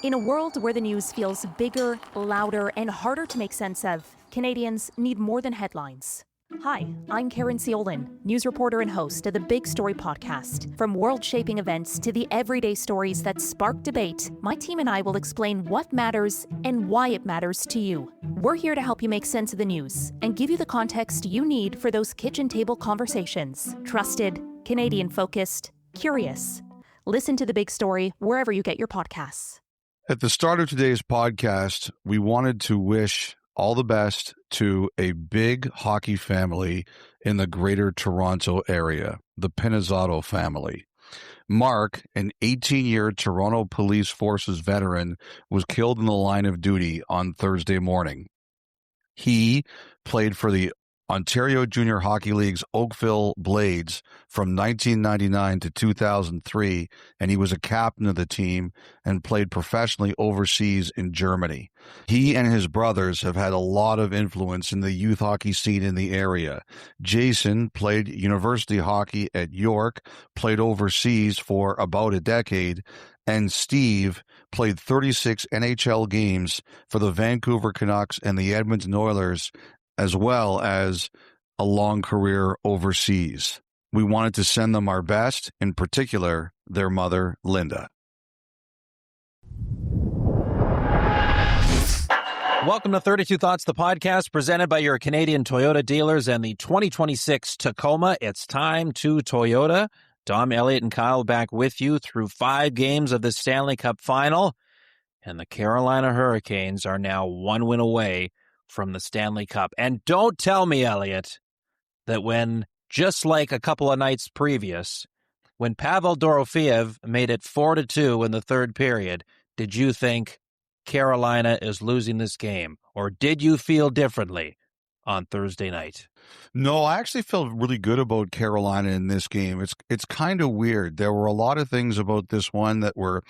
In a world where the news feels bigger, louder, and harder to make sense of, Canadians need more than headlines. Hi, I'm Karen Ciolin, news reporter and host of the Big Story podcast. From world-shaping events to the everyday stories that spark debate, my team and I will explain what matters and why it matters to you. We're here to help you make sense of the news and give you the context you need for those kitchen table conversations. Trusted, Canadian-focused, curious. Listen to The Big Story wherever you get your podcasts. At the start of today's podcast, we wanted to wish all the best to a big hockey family in the greater Toronto area, the Pinizzotto family. Mark, an 18-year Toronto Police Forces veteran, was killed in the line of duty on Thursday morning. He played for the Ontario Junior Hockey League's Oakville Blades from 1999 to 2003, and he was a captain of the team and played professionally overseas in Germany. He and his brothers have had a lot of influence in the youth hockey scene in the area. Jason played university hockey at York, played overseas for about a decade, and Steve played 36 NHL games for the Vancouver Canucks and the Edmonton Oilers, as well as a long career overseas. We wanted to send them our best, in particular, their mother, Linda. Welcome to 32 Thoughts, the podcast presented by your Canadian Toyota dealers and the 2026 Tacoma. It's time to Toyota. Dom, Elliotte, and Kyle back with you through 5 games of the Stanley Cup Final. And the Carolina Hurricanes are now 1 win away from the Stanley Cup. And don't tell me, Elliotte, that when, just like a couple of nights previous, when Pavel Dorofeev made it 4-2 in the third period, did you think Carolina is losing this game? Or did you feel differently on Thursday night? No, I actually felt really good about Carolina in this game. It's kind of weird. There were a lot of things about this one that were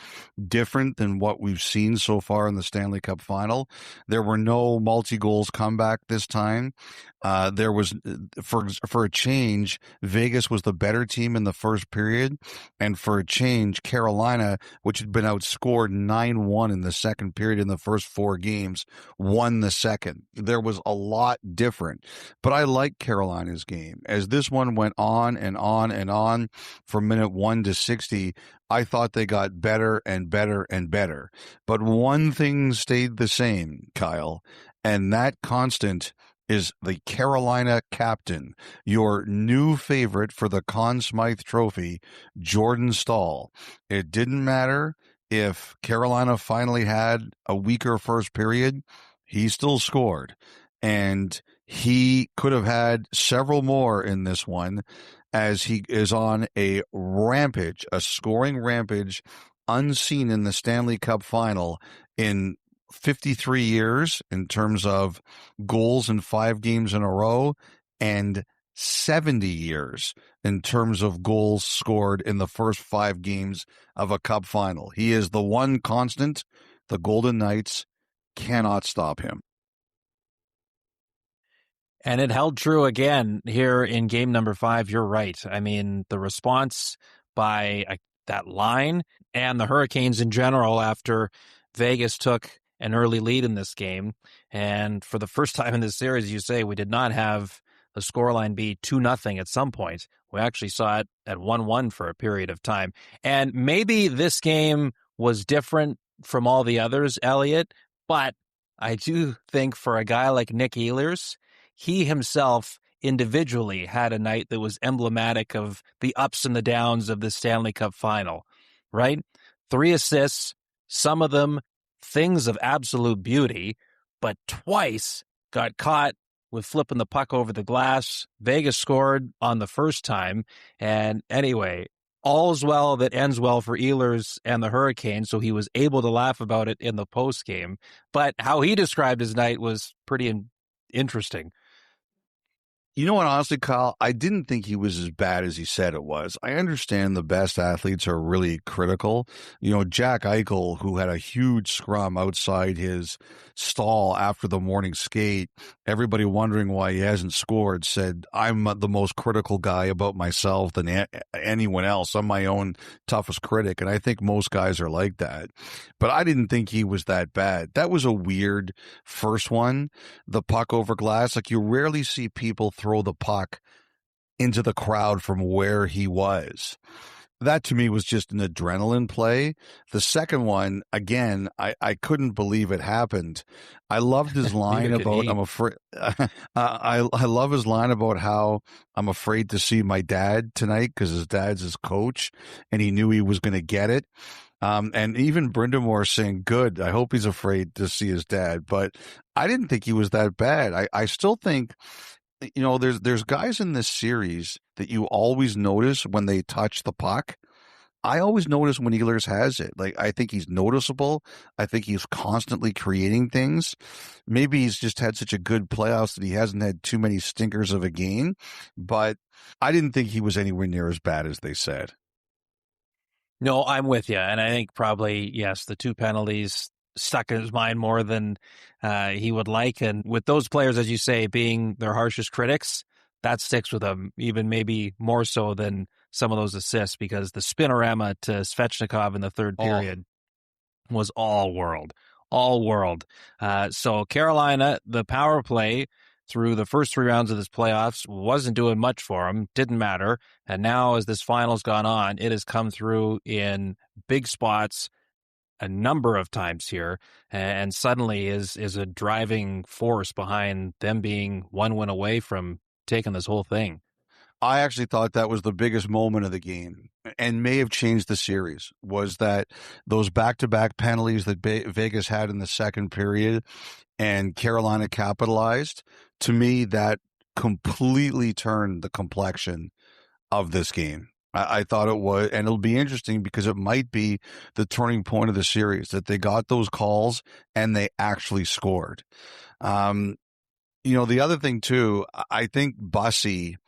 different than what we've seen so far in the Stanley Cup Final. There were no multi-goals comeback this time. There was, for a change, Vegas was the better team in the first period, and for a change, Carolina, which had been outscored 9-1 in the second period in the first 4 games, won the second. There was a lot different, but I like Carolina's game. As this one went on and on and on from minute 1 to 60, I thought they got better and better and better. But one thing stayed the same, Kyle, and that constant is the Carolina captain, your new favorite for the Conn Smythe Trophy, Jordan Staal. It didn't matter if Carolina finally had a weaker first period, he still scored. And he could have had several more in this one, as he is on a rampage, a scoring rampage unseen in the Stanley Cup Final in 53 years in terms of goals in 5 games in a row, and 70 years in terms of goals scored in the first 5 games of a Cup Final. He is the one constant. The Golden Knights cannot stop him. And it held true again here in game number 5. You're right. I mean, the response by that line and the Hurricanes in general after Vegas took an early lead in this game. And for the first time in this series, you say, we did not have the scoreline be 2-0 at some point. We actually saw it at 1-1 for a period of time. And maybe this game was different from all the others, Elliotte, but I do think for a guy like Nick Ehlers, he himself individually had a night that was emblematic of the ups and the downs of the Stanley Cup Final, right? 3 assists, some of them things of absolute beauty, but twice got caught with flipping the puck over the glass. Vegas scored on the first time. And anyway, all's well that ends well for Ehlers and the Hurricanes, so he was able to laugh about it in the postgame. But how he described his night was pretty interesting. You know what, honestly, Kyle, I didn't think he was as bad as he said it was. I understand the best athletes are really critical. You know, Jack Eichel, who had a huge scrum outside his stall after the morning skate, everybody wondering why he hasn't scored, said, I'm the most critical guy about myself than anyone else. I'm my own toughest critic. And I think most guys are like that. But I didn't think he was that bad. That was a weird first one, the puck over glass. Like, you rarely see people throw the puck into the crowd from where he was. That to me was just an adrenaline play. The second one, again, I couldn't believe it happened. I loved his line about, I'm afraid, I love his line about how I'm afraid to see my dad tonight because his dad's his coach and he knew he was going to get it. And even Brindamore saying, good, I hope he's afraid to see his dad. But I didn't think he was that bad. I still think, you know, there's guys in this series that you always notice when they touch the puck. I always notice when Ehlers has it. Like, I think he's noticeable. I think he's constantly creating things. Maybe he's just had such a good playoffs that he hasn't had too many stinkers of a game. But I didn't think he was anywhere near as bad as they said. No, I'm with you. And I think probably, yes, the 2 penalties stuck in his mind more than he would like. And with those players, as you say, being their harshest critics, that sticks with them even maybe more so than some of those assists, because the spinorama to Svechnikov in the third period was all world. So Carolina, the power play through the first 3 rounds of this playoffs wasn't doing much for him, didn't matter. And now as this final's gone on, it has come through in big spots a number of times here, and suddenly is a driving force behind them being 1 win away from taking this whole thing. I actually thought that was the biggest moment of the game and may have changed the series, was that those back-to-back penalties that Vegas had in the second period and Carolina capitalized. To me, that completely turned the complexion of this game. I thought it was, and it'll be interesting because it might be the turning point of the series, that they got those calls and they actually scored. You know, the other thing too, I think Bussy,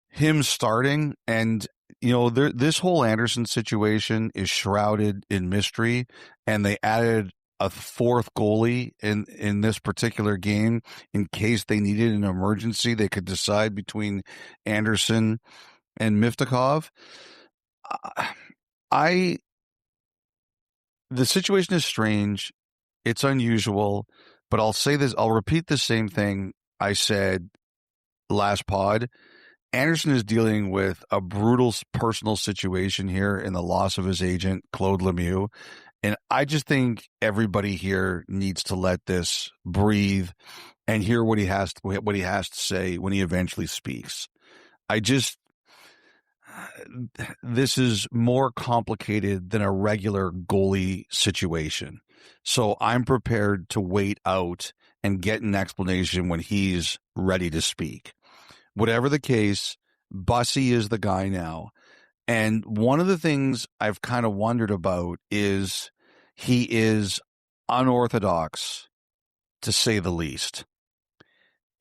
him starting, and you know, this whole Anderson situation is shrouded in mystery, and they added a 4th goalie in this particular game in case they needed an emergency. They could decide between Anderson and Miftakov. The situation is strange. It's unusual, but I'll say this, I'll repeat the same thing I said last pod. Anderson is dealing with a brutal personal situation here in the loss of his agent, Claude Lemieux. And I just think everybody here needs to let this breathe and hear what he has to say when he eventually speaks. This is more complicated than a regular goalie situation. So I'm prepared to wait out and get an explanation when he's ready to speak. Whatever the case, Bussy is the guy now. And one of the things I've kind of wondered about is he is unorthodox, to say the least.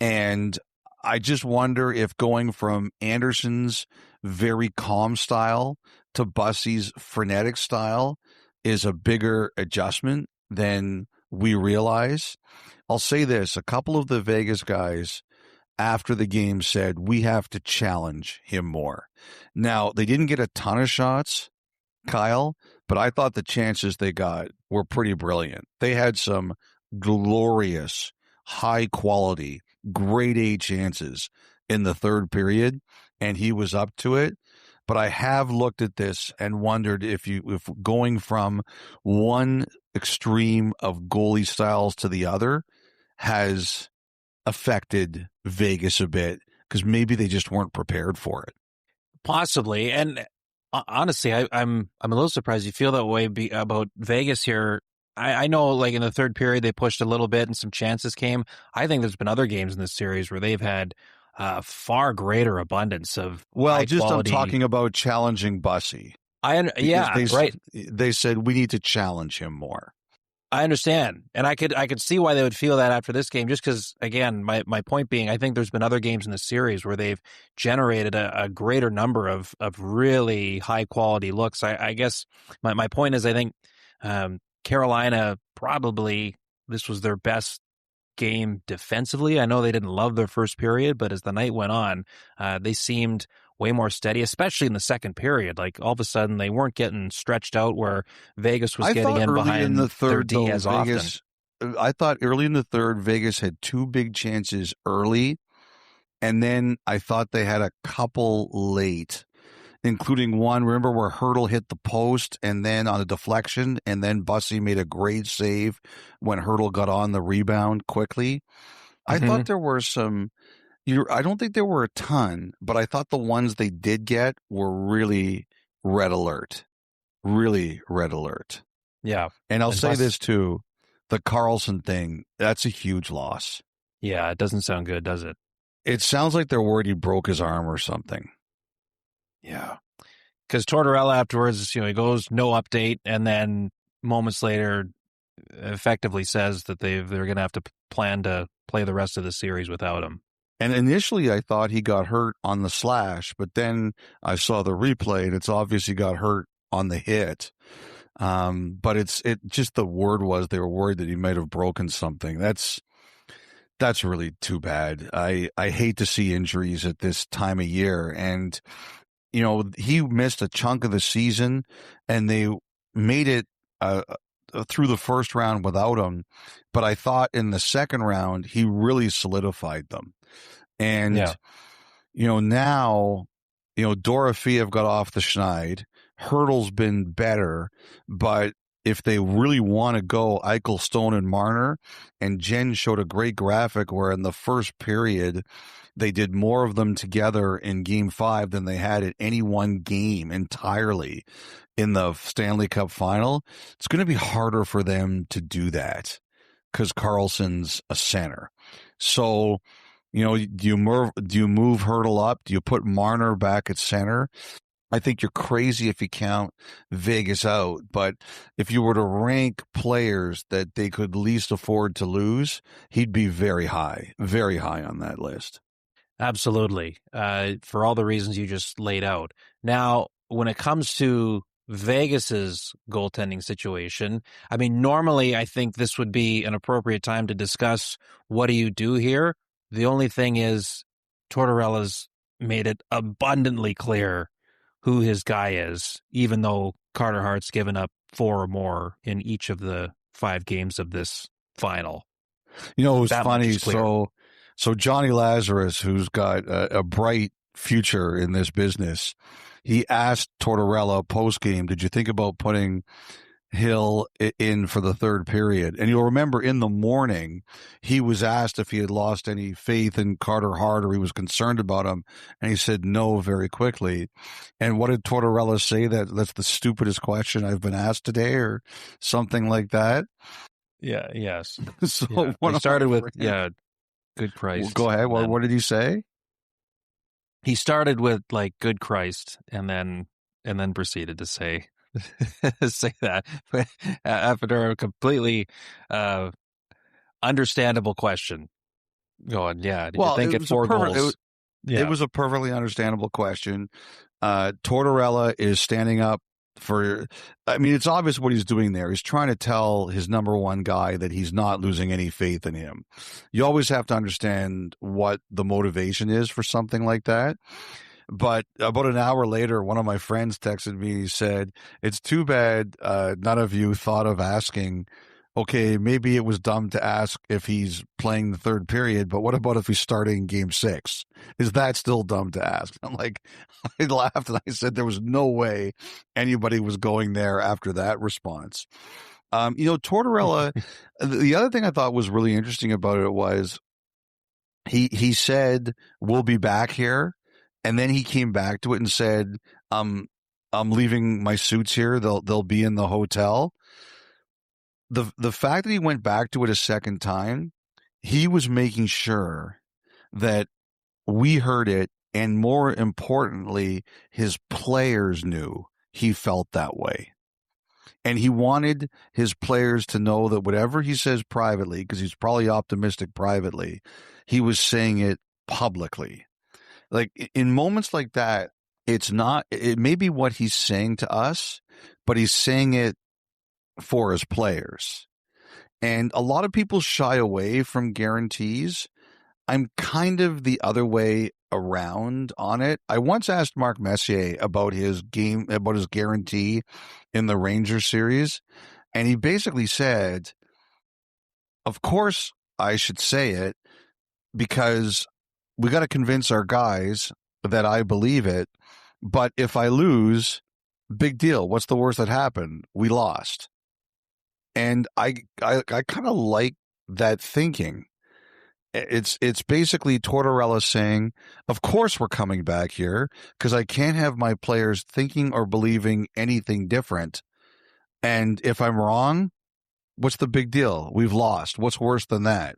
And I just wonder if going from Anderson's very calm style to Bussy's frenetic style is a bigger adjustment than we realize. I'll say this, a couple of the Vegas guys after the game said, we have to challenge him more. Now, they didn't get a ton of shots, Kyle, but I thought the chances they got were pretty brilliant. They had some glorious, high quality, grade A chances in the third period, and he was up to it. But I have looked at this and wondered if going from one extreme of goalie styles to the other has affected Vegas a bit, because maybe they just weren't prepared for it. Possibly. And honestly, I'm a little surprised you feel that way about Vegas here. I know, like, in the third period, they pushed a little bit and some chances came. I think there's been other games in this series where they've had far greater abundance of I'm talking about challenging Bussy. Right. They said we need to challenge him more. I understand. And I could see why they would feel that after this game, just because, again, my point being, I think there's been other games in the series where they've generated a greater number of really high-quality looks. I guess my point is I think Carolina probably, this was their best game defensively. I know they didn't love their first period, but as the night went on, they seemed way more steady, especially in the second period. Like all of a sudden they weren't getting stretched out where Vegas was getting in behind the third, their D as Vegas, often. I thought early in the third, Vegas had two big chances early, and then I thought they had a couple late, including one, remember, where Hurdle hit the post and then on a deflection, and then Bussy made a great save when Hurdle got on the rebound quickly. I thought there were some... I don't think there were a ton, but I thought the ones they did get were really red alert. Really red alert. Yeah. And I'll say this too. The Carlson thing, that's a huge loss. Yeah, it doesn't sound good, does it? It sounds like they're worried he broke his arm or something. Yeah. Because Tortorella afterwards, he goes, no update, and then moments later effectively says that they're going to have to plan to play the rest of the series without him. And initially, I thought he got hurt on the slash, but then I saw the replay, and it's obvious he got hurt on the hit. But it just the word was they were worried that he might have broken something. That's really too bad. I hate to see injuries at this time of year, and he missed a chunk of the season, and they made it through the first round without him. But I thought in the second round he really solidified them. And, now, Dorofeev got off the schneid. Hurdle's been better. But if they really want to go Eichel, Stone, and Marner, and Jen showed a great graphic where in the first period they did more of them together in Game 5 than they had at any one game entirely in the Stanley Cup Final, it's going to be harder for them to do that because Carlson's a center. So... do you move Hurdle up? Do you put Marner back at center? I think you're crazy if you count Vegas out. But if you were to rank players that they could least afford to lose, he'd be very high on that list. Absolutely. For all the reasons you just laid out. Now, when it comes to Vegas's goaltending situation, I mean, normally I think this would be an appropriate time to discuss what do you do here. The only thing is Tortorella's made it abundantly clear who his guy is, even though Carter Hart's given up 4 or more in each of the 5 games of this final. It was funny. So Johnny Lazarus, who's got a bright future in this business, he asked Tortorella post-game, did you think about putting Hill in for the third period? And you'll remember in the morning, he was asked if he had lost any faith in Carter Hart or he was concerned about him. And he said no very quickly. And what did Tortorella say? That's the stupidest question I've been asked today or something like that. Yeah. Yes. So he started with, good Christ. Well, go ahead. What did he say? He started with good Christ and then proceeded to say that after a completely understandable question. Going, did you think at 4 goals? It was a perfectly understandable question. Tortorella is standing up for, it's obvious what he's doing there. He's trying to tell his number one guy that he's not losing any faith in him. You always have to understand what the motivation is for something like that. But about an hour later, one of my friends texted me. He said, it's too bad none of you thought of asking, okay, maybe it was dumb to ask if he's playing the third period, but what about if he's starting Game 6? Is that still dumb to ask? I'm like, I laughed and I said there was no way anybody was going there after that response. Tortorella, the other thing I thought was really interesting about it was he said, we'll be back here. And then he came back to it and said, I'm leaving my suits here. They'll be in the hotel. The fact that he went back to it a second time, he was making sure that we heard it, and more importantly, his players knew he felt that way. And he wanted his players to know that whatever he says privately, because he's probably optimistic privately, he was saying it publicly. Like in moments like that, it may be what he's saying to us, but he's saying it for his players. And a lot of people shy away from guarantees. I'm kind of the other way around on it. I once asked Mark Messier about his guarantee in the Rangers series, and he basically said, of course I should say it because we got to convince our guys that I believe it. But if I lose, big deal. What's the worst that happened? We lost. And I kind of like that thinking. It's basically Tortorella saying, of course we're coming back here because I can't have my players thinking or believing anything different. And if I'm wrong, what's the big deal? We've lost. What's worse than that?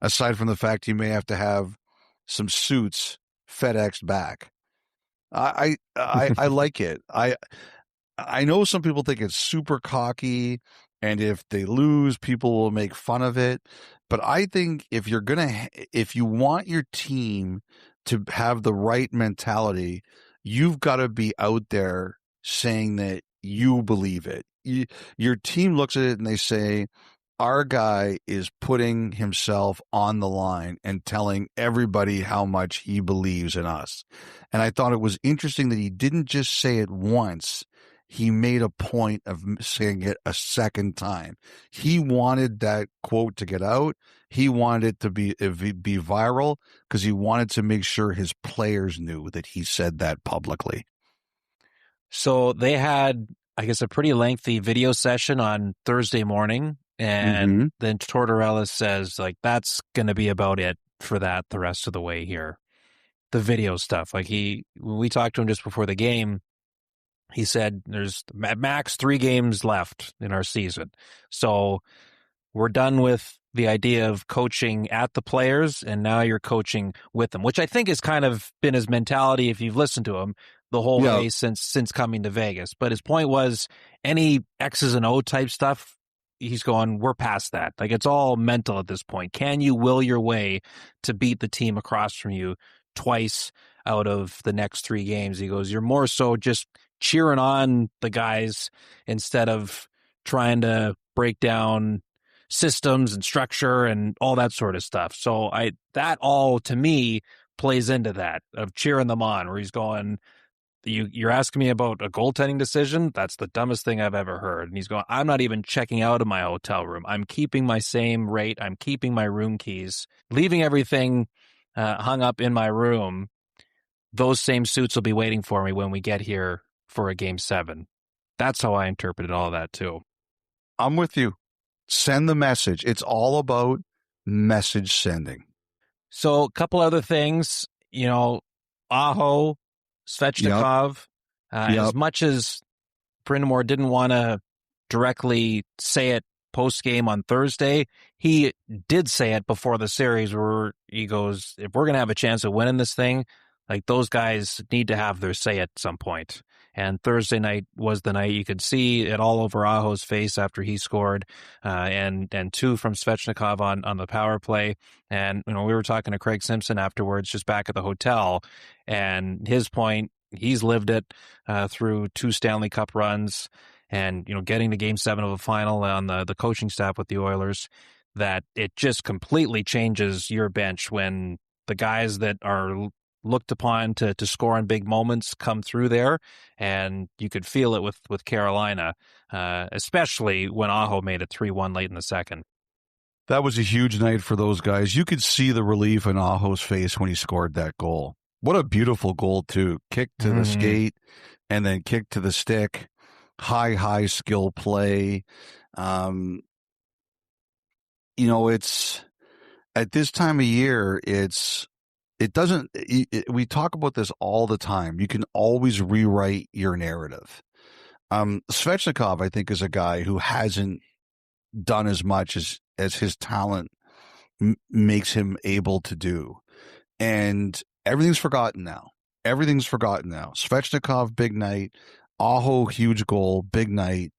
Aside from the fact you may have to have some suits FedExed back. I like it. I know some people think it's super cocky, and if they lose, people will make fun of it. But I think if you want your team to have the right mentality, you've got to be out there saying that you believe it. Your team looks at it and they say, our guy is putting himself on the line and telling everybody how much he believes in us. And I thought it was interesting that he didn't just say it once. He made a point of saying it a second time. He wanted that quote to get out. He wanted it to be viral because he wanted to make sure his players knew that he said that publicly. So they had, I guess, a pretty lengthy video session on Thursday morning. And then Tortorella says, like, that's going to be about it for that the rest of the way here. The video stuff. Like when we talked to him just before the game, he said there's at max 3 games left in our season. So we're done with the idea of coaching at the players, and now you're coaching with them, which I think has kind of been his mentality if you've listened to him the whole way since coming to Vegas. But his point was any X's and O type stuff, he's going, we're past that. Like, it's all mental at this point. Can you will your way to beat the team across from you twice out of the next 3 games? He goes, you're more so just cheering on the guys instead of trying to break down systems and structure and all that sort of stuff. So that all to me plays into that of cheering them on, where he's going, you're asking me about a goaltending decision? That's the dumbest thing I've ever heard. And he's going, I'm not even checking out of my hotel room. I'm keeping my same rate. I'm keeping my room keys, leaving everything hung up in my room. Those same suits will be waiting for me when we get here for a Game 7. That's how I interpreted all of that too. I'm with you. Send the message. It's all about message sending. So a couple other things, Aho, Svechnikov, as much as Brind'Amour didn't want to directly say it post-game on Thursday, he did say it before the series where he goes, if we're going to have a chance of winning this thing, like, those guys need to have their say at some point. And Thursday night was the night. You could see it all over Aho's face after he scored, and 2 from Svechnikov on the power play. And we were talking to Craig Simpson afterwards, just back at the hotel, and his point, he's lived it through 2 Stanley Cup runs, and getting to Game 7 of a final on the coaching staff with the Oilers, that it just completely changes your bench when the guys that are looked upon to score in big moments come through there, and you could feel it with Carolina, especially when Aho made it 3-1 late in the second. That was a huge night for those guys. You could see the relief in Aho's face when he scored that goal. What a beautiful goal, too. Kick to the skate and then kick to the stick. High skill play. It's at this time of year, we talk about this all the time. You can always rewrite your narrative. Svechnikov, I think, is a guy who hasn't done as much as his talent makes him able to do. And everything's forgotten now. Svechnikov, big night. Aho, huge goal, big night.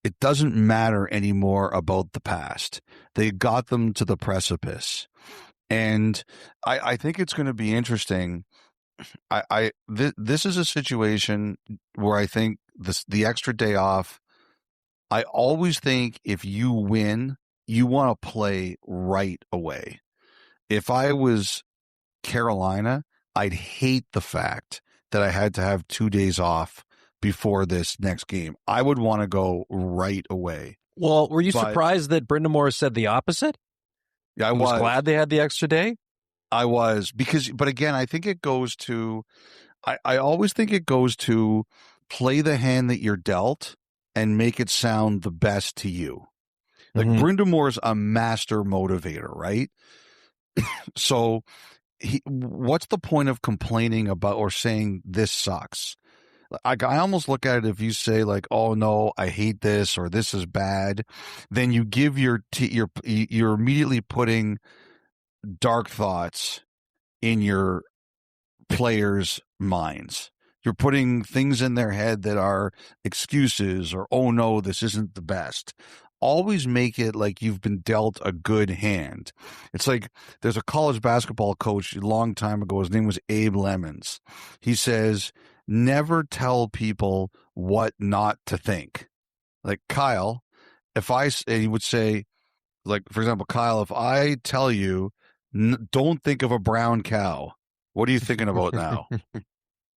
It doesn't matter anymore about the past. They got them to the precipice. And I think it's going to be interesting. This is a situation where I think the extra day off, I always think if you win, you want to play right away. If I was Carolina, I'd hate the fact that I had to have 2 days off before this next game. I would want to go right away. Well, were you surprised that Brind'Amour said the opposite? Yeah, I was glad they had the extra day. I was, but again, I think it goes to, I always think it goes to play the hand that you're dealt and make it sound the best to you. Like Brind'Amour's a master motivator, right? So what's the point of complaining about or saying this sucks? I almost look at it, if you say like, oh no, I hate this or this is bad, then you give you're immediately putting dark thoughts in your players' minds. You're putting things in their head that are excuses or, oh no, this isn't the best. Always make it like you've been dealt a good hand. It's like there's a college basketball coach a long time ago. His name was Abe Lemons. He says, never tell people what not to think. Like Kyle, and he would say, like, for example, Kyle, if I tell you, don't think of a brown cow, what are you thinking about now?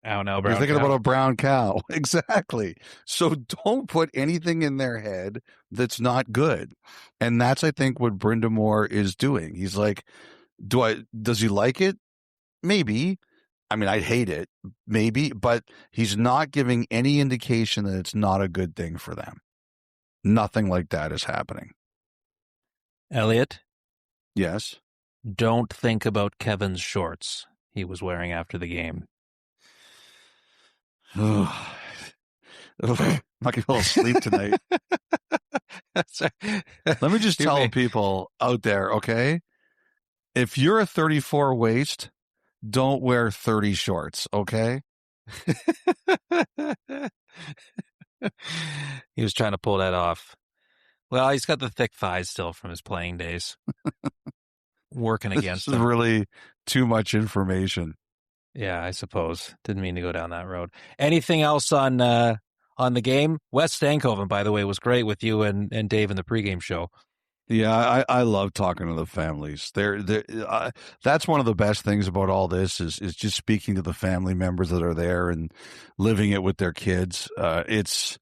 Oh, no, You're thinking about a brown cow. Exactly. So don't put anything in their head that's not good. And that's, I think, what Brind'Amour is doing. He's like, does he like it? Maybe. I mean, I'd hate it. Maybe. But he's not giving any indication that it's not a good thing for them. Nothing like that is happening. Elliotte? Yes? Don't think about Kevin's shorts he was wearing after the game. I'm not going to fall asleep tonight. Let me just tell people out there, okay? If you're a 34 waist, don't wear 30 shorts, okay? He was trying to pull that off. Well, he's got the thick thighs still from his playing days. Working against him. This is really too much information. Yeah, I suppose. Didn't mean to go down that road. Anything else on the game? Wes Stankoven, by the way, was great with you and Dave in the pregame show. Yeah, I love talking to the families. That's one of the best things about all this is just speaking to the family members that are there and living it with their kids. It's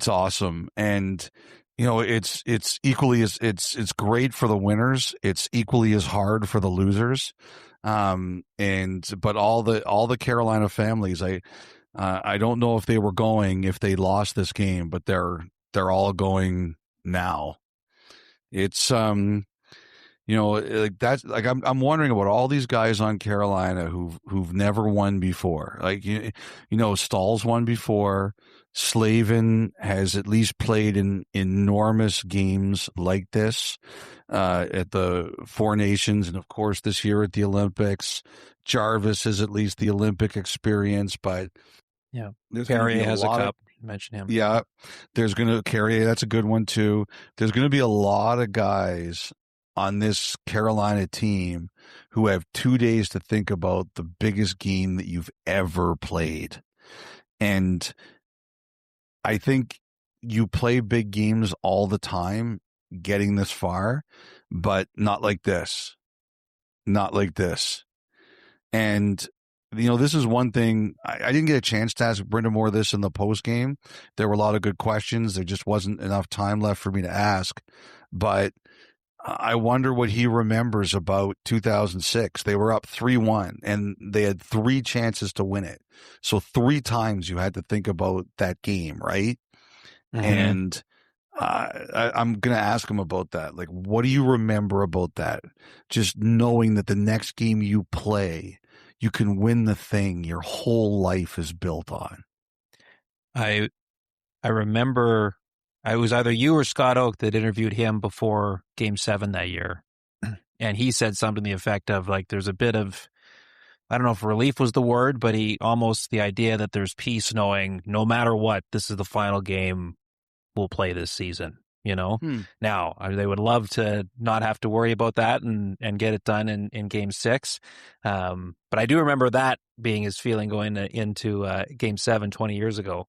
awesome, and you know it's equally as it's great for the winners. It's equally as hard for the losers. But all the Carolina families, I don't know if they were going if they lost this game, but they're all going now. It's like that's like I'm wondering about all these guys on Carolina who've never won before. Like Stahl's won before. Slavin has at least played in enormous games like this at the Four Nations, and of course this year at the Olympics. Jarvis has at least the Olympic experience, but yeah, Carrier has a cup. Mention him. Yeah, Carrier. That's a good one too. There's going to be a lot of guys on this Carolina team who have 2 days to think about the biggest game that you've ever played, and I think you play big games all the time, getting this far, but not like this. Not like this. And, this is one thing. I didn't get a chance to ask Brind'Amour this in the post game. There were a lot of good questions. There just wasn't enough time left for me to ask. But I wonder what he remembers about 2006. They were up 3-1, and they had 3 chances to win it. So 3 times you had to think about that game, right? Mm-hmm. And I'm going to ask him about that. Like, what do you remember about that? Just knowing that the next game you play, you can win the thing your whole life is built on. I remember it was either you or Scott Oak that interviewed him before Game 7 that year. And he said something to the effect of, like, there's a bit of, I don't know if relief was the word, but the idea that there's peace knowing no matter what, this is the final game. will play this season. You know, Hmm. now they would love to not have to worry about that and get it done in Game 6. But I do remember that being his feeling going into Game 7 20 years ago.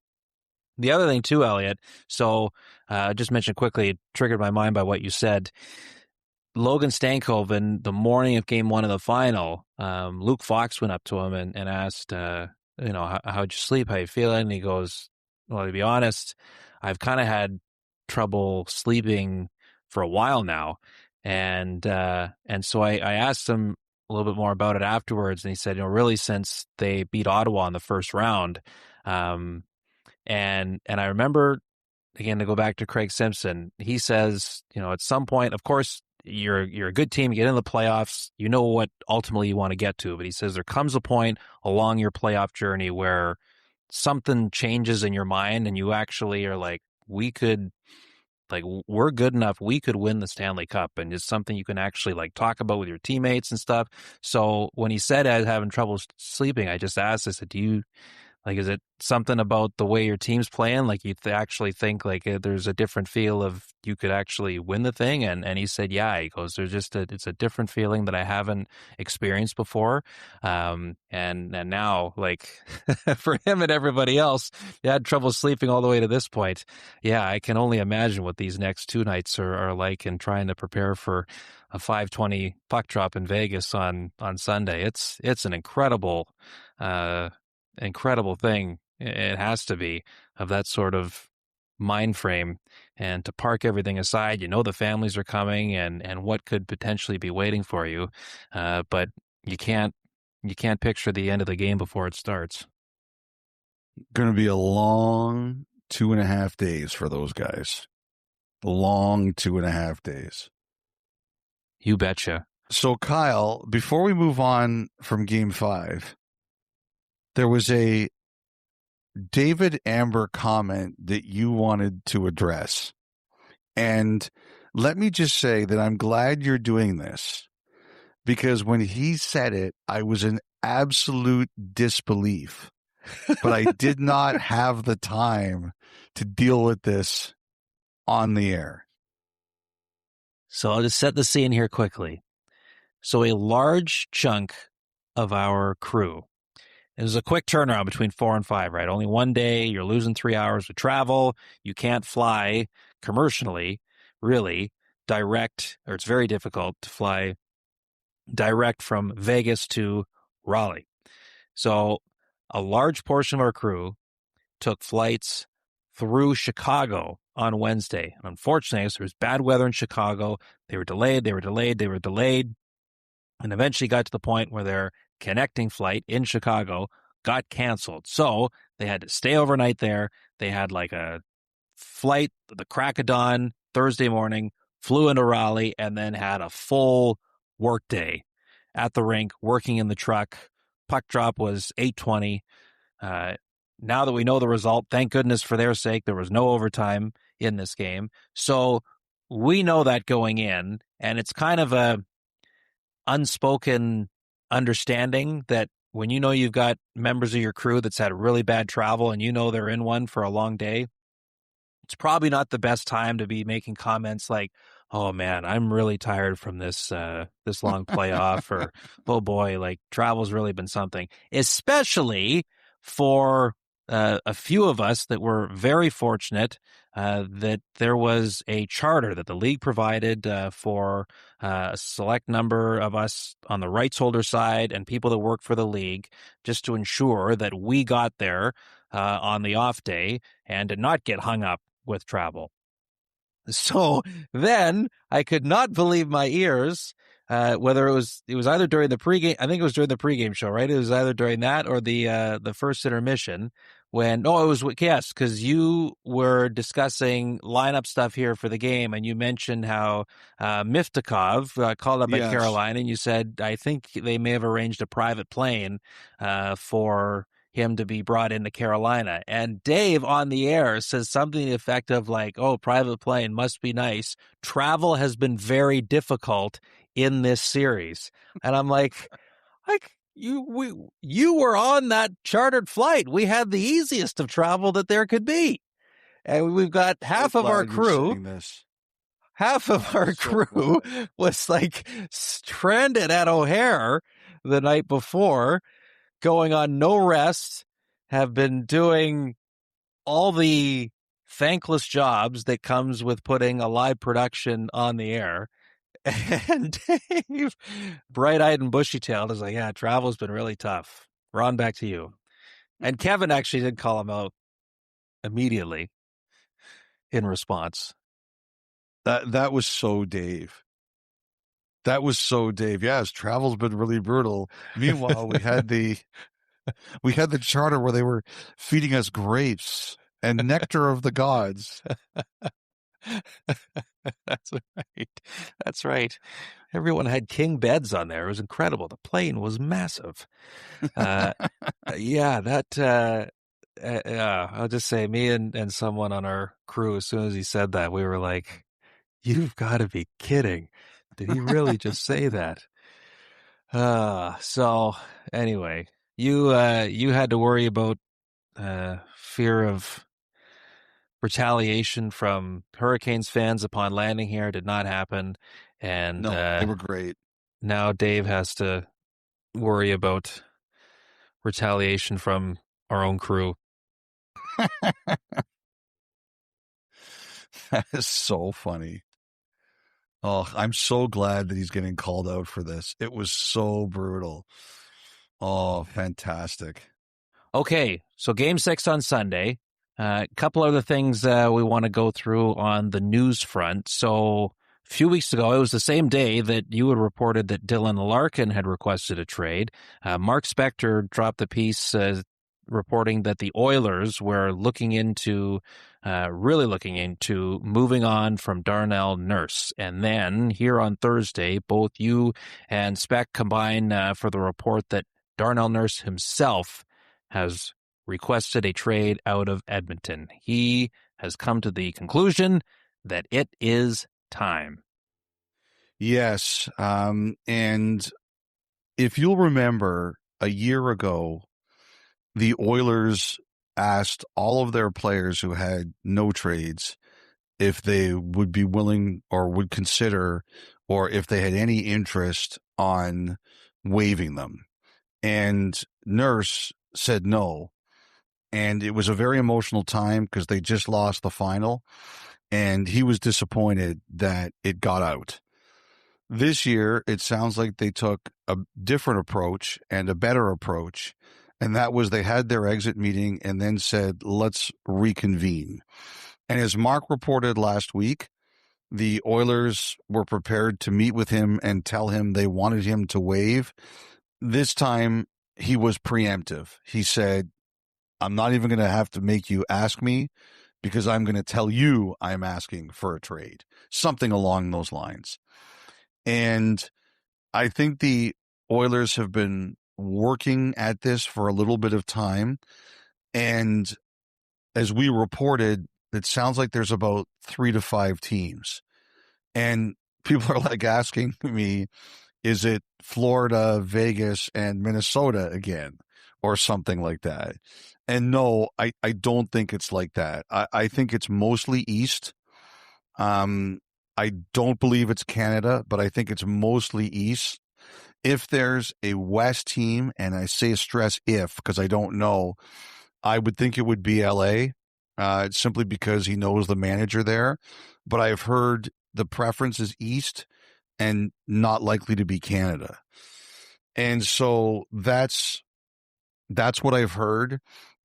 The other thing too, Elliotte, so just mentioned quickly, it triggered my mind by what you said. Logan Stankoven, the morning of Game 1 of the final, Luke Fox went up to him and asked, how'd you sleep? How you feeling? And he goes, well, to be honest, I've kind of had trouble sleeping for a while now. And so I asked him a little bit more about it afterwards. And he said, really since they beat Ottawa in the first round. And I remember, again, to go back to Craig Simpson, he says, at some point, of course, you're a good team, you get into the playoffs, you know what ultimately you want to get to. But he says there comes a point along your playoff journey where something changes in your mind and you actually are like, we're good enough, we could win the Stanley Cup, and it's something you can actually talk about with your teammates and stuff. So when he said I was having trouble sleeping, I just asked, I said, is it something about the way your team's playing? You actually think there's a different feel of you could actually win the thing? And he said, yeah. He goes, it's a different feeling that I haven't experienced before. And now, for him and everybody else, they had trouble sleeping all the way to this point. Yeah, I can only imagine what these next 2 nights are like, and trying to prepare for a 5:20 puck drop in Vegas on Sunday. It's an incredible thing. It has to be, of that sort of mind frame, and to park everything aside. The families are coming and what could potentially be waiting for you, but you can't picture the end of the game before it starts. Going to be a long 2.5 days for those guys. Long 2.5 days. You betcha. So Kyle, before we move on from Game 5, there was a David Amber comment that you wanted to address. And let me just say that I'm glad you're doing this, because when he said it, I was in absolute disbelief, but I did not have the time to deal with this on the air. So I'll just set the scene here quickly. So a large chunk of our crew, it was a quick turnaround between 4 and 5, right? Only one day, you're losing 3 hours of travel. You can't fly commercially, really, direct, or it's very difficult to fly direct from Vegas to Raleigh. So a large portion of our crew took flights through Chicago on Wednesday. And unfortunately, so there was bad weather in Chicago. They were delayed, and eventually got to the point where their connecting flight in Chicago got canceled. So they had to stay overnight there. They had a flight, the crack of dawn, Thursday morning, flew into Raleigh, and then had a full work day at the rink, working in the truck. Puck drop was 8:20. Now that we know the result, thank goodness for their sake, there was no overtime in this game. So we know that going in, and it's kind of a unspoken understanding that when you've got members of your crew that's had really bad travel and they're in one for a long day, it's probably not the best time to be making comments like, oh man, I'm really tired from this long playoff, or oh boy, travel's really been something, especially for a few of us that were very fortunate that there was a charter that the league provided for a select number of us on the rights holder side and people that work for the league, just to ensure that we got there on the off day and did not get hung up with travel. So then I could not believe my ears, whether it was either during the pregame, I think it was during the pregame show, right? It was either during that or the first intermission because you were discussing lineup stuff here for the game, and you mentioned how Miftakov called up at Carolina, and you said, I think they may have arranged a private plane for him to be brought into Carolina. And Dave on the air says something to the effect of oh, private plane must be nice. Travel has been very difficult in this series. And I'm like you were on that chartered flight. We had the easiest of travel that there could be. And we've got half of our crew. Half of our crew was like stranded at O'Hare the night before, going on no rest, have been doing all the thankless jobs that comes with putting a live production on the air. And Dave, bright-eyed and bushy-tailed, is like, yeah, travel's been really tough. Ron, back to you. And Kevin actually did call him out immediately in response. That was so Dave. That was so Dave. Yes, travel's been really brutal. Meanwhile, we had the charter where they were feeding us grapes and nectar of the gods. That's right. That's right. Everyone had king beds on there. It was incredible. The plane was massive. Yeah, that. I'll just say, me and someone on our crew, as soon as he said that, we were like, "You've got to be kidding! Did he really just say that?" So anyway, you had to worry about fear of retaliation from Hurricanes fans upon landing here. Did not happen. And no, they were great. Now Dave has to worry about retaliation from our own crew. That is so funny. Oh, I'm so glad that he's getting called out for this. It was so brutal. Oh, fantastic. Okay, so Game 6 on Sunday. A couple other things we want to go through on the news front. So a few weeks ago, it was the same day that you had reported that Dylan Larkin had requested a trade. Mark Spector dropped the piece reporting that the Oilers were really looking into moving on from Darnell Nurse. And then here on Thursday, both you and Spec combine for the report that Darnell Nurse himself has requested a trade out of Edmonton. He has come to the conclusion that it is time. Yes. And if you'll remember, a year ago, the Oilers asked all of their players who had no trades if they would be willing or would consider, or if they had any interest on waiving them. And Nurse said no. And it was a very emotional time because they just lost the final, and he was disappointed that it got out. This year, it sounds like they took a different approach and a better approach, and that was they had their exit meeting and then said, let's reconvene. And as Mark reported last week, the Oilers were prepared to meet with him and tell him they wanted him to waive. This time, he was preemptive. He said, I'm not even going to have to make you ask me because I'm going to tell you I'm asking for a trade, something along those lines. And I think the Oilers have been working at this for a little bit of time. And as we reported, it sounds like there's about 3 to 5 teams. And people are like asking me, is it Florida, Vegas, and Minnesota again, or something like that? And no, I don't think it's like that. I think it's mostly East. I don't believe it's Canada, but I think it's mostly East. If there's a West team, and I say stress if, because I don't know, I would think it would be LA, simply because he knows the manager there. But I've heard the preference is East and not likely to be Canada. And so that's what I've heard.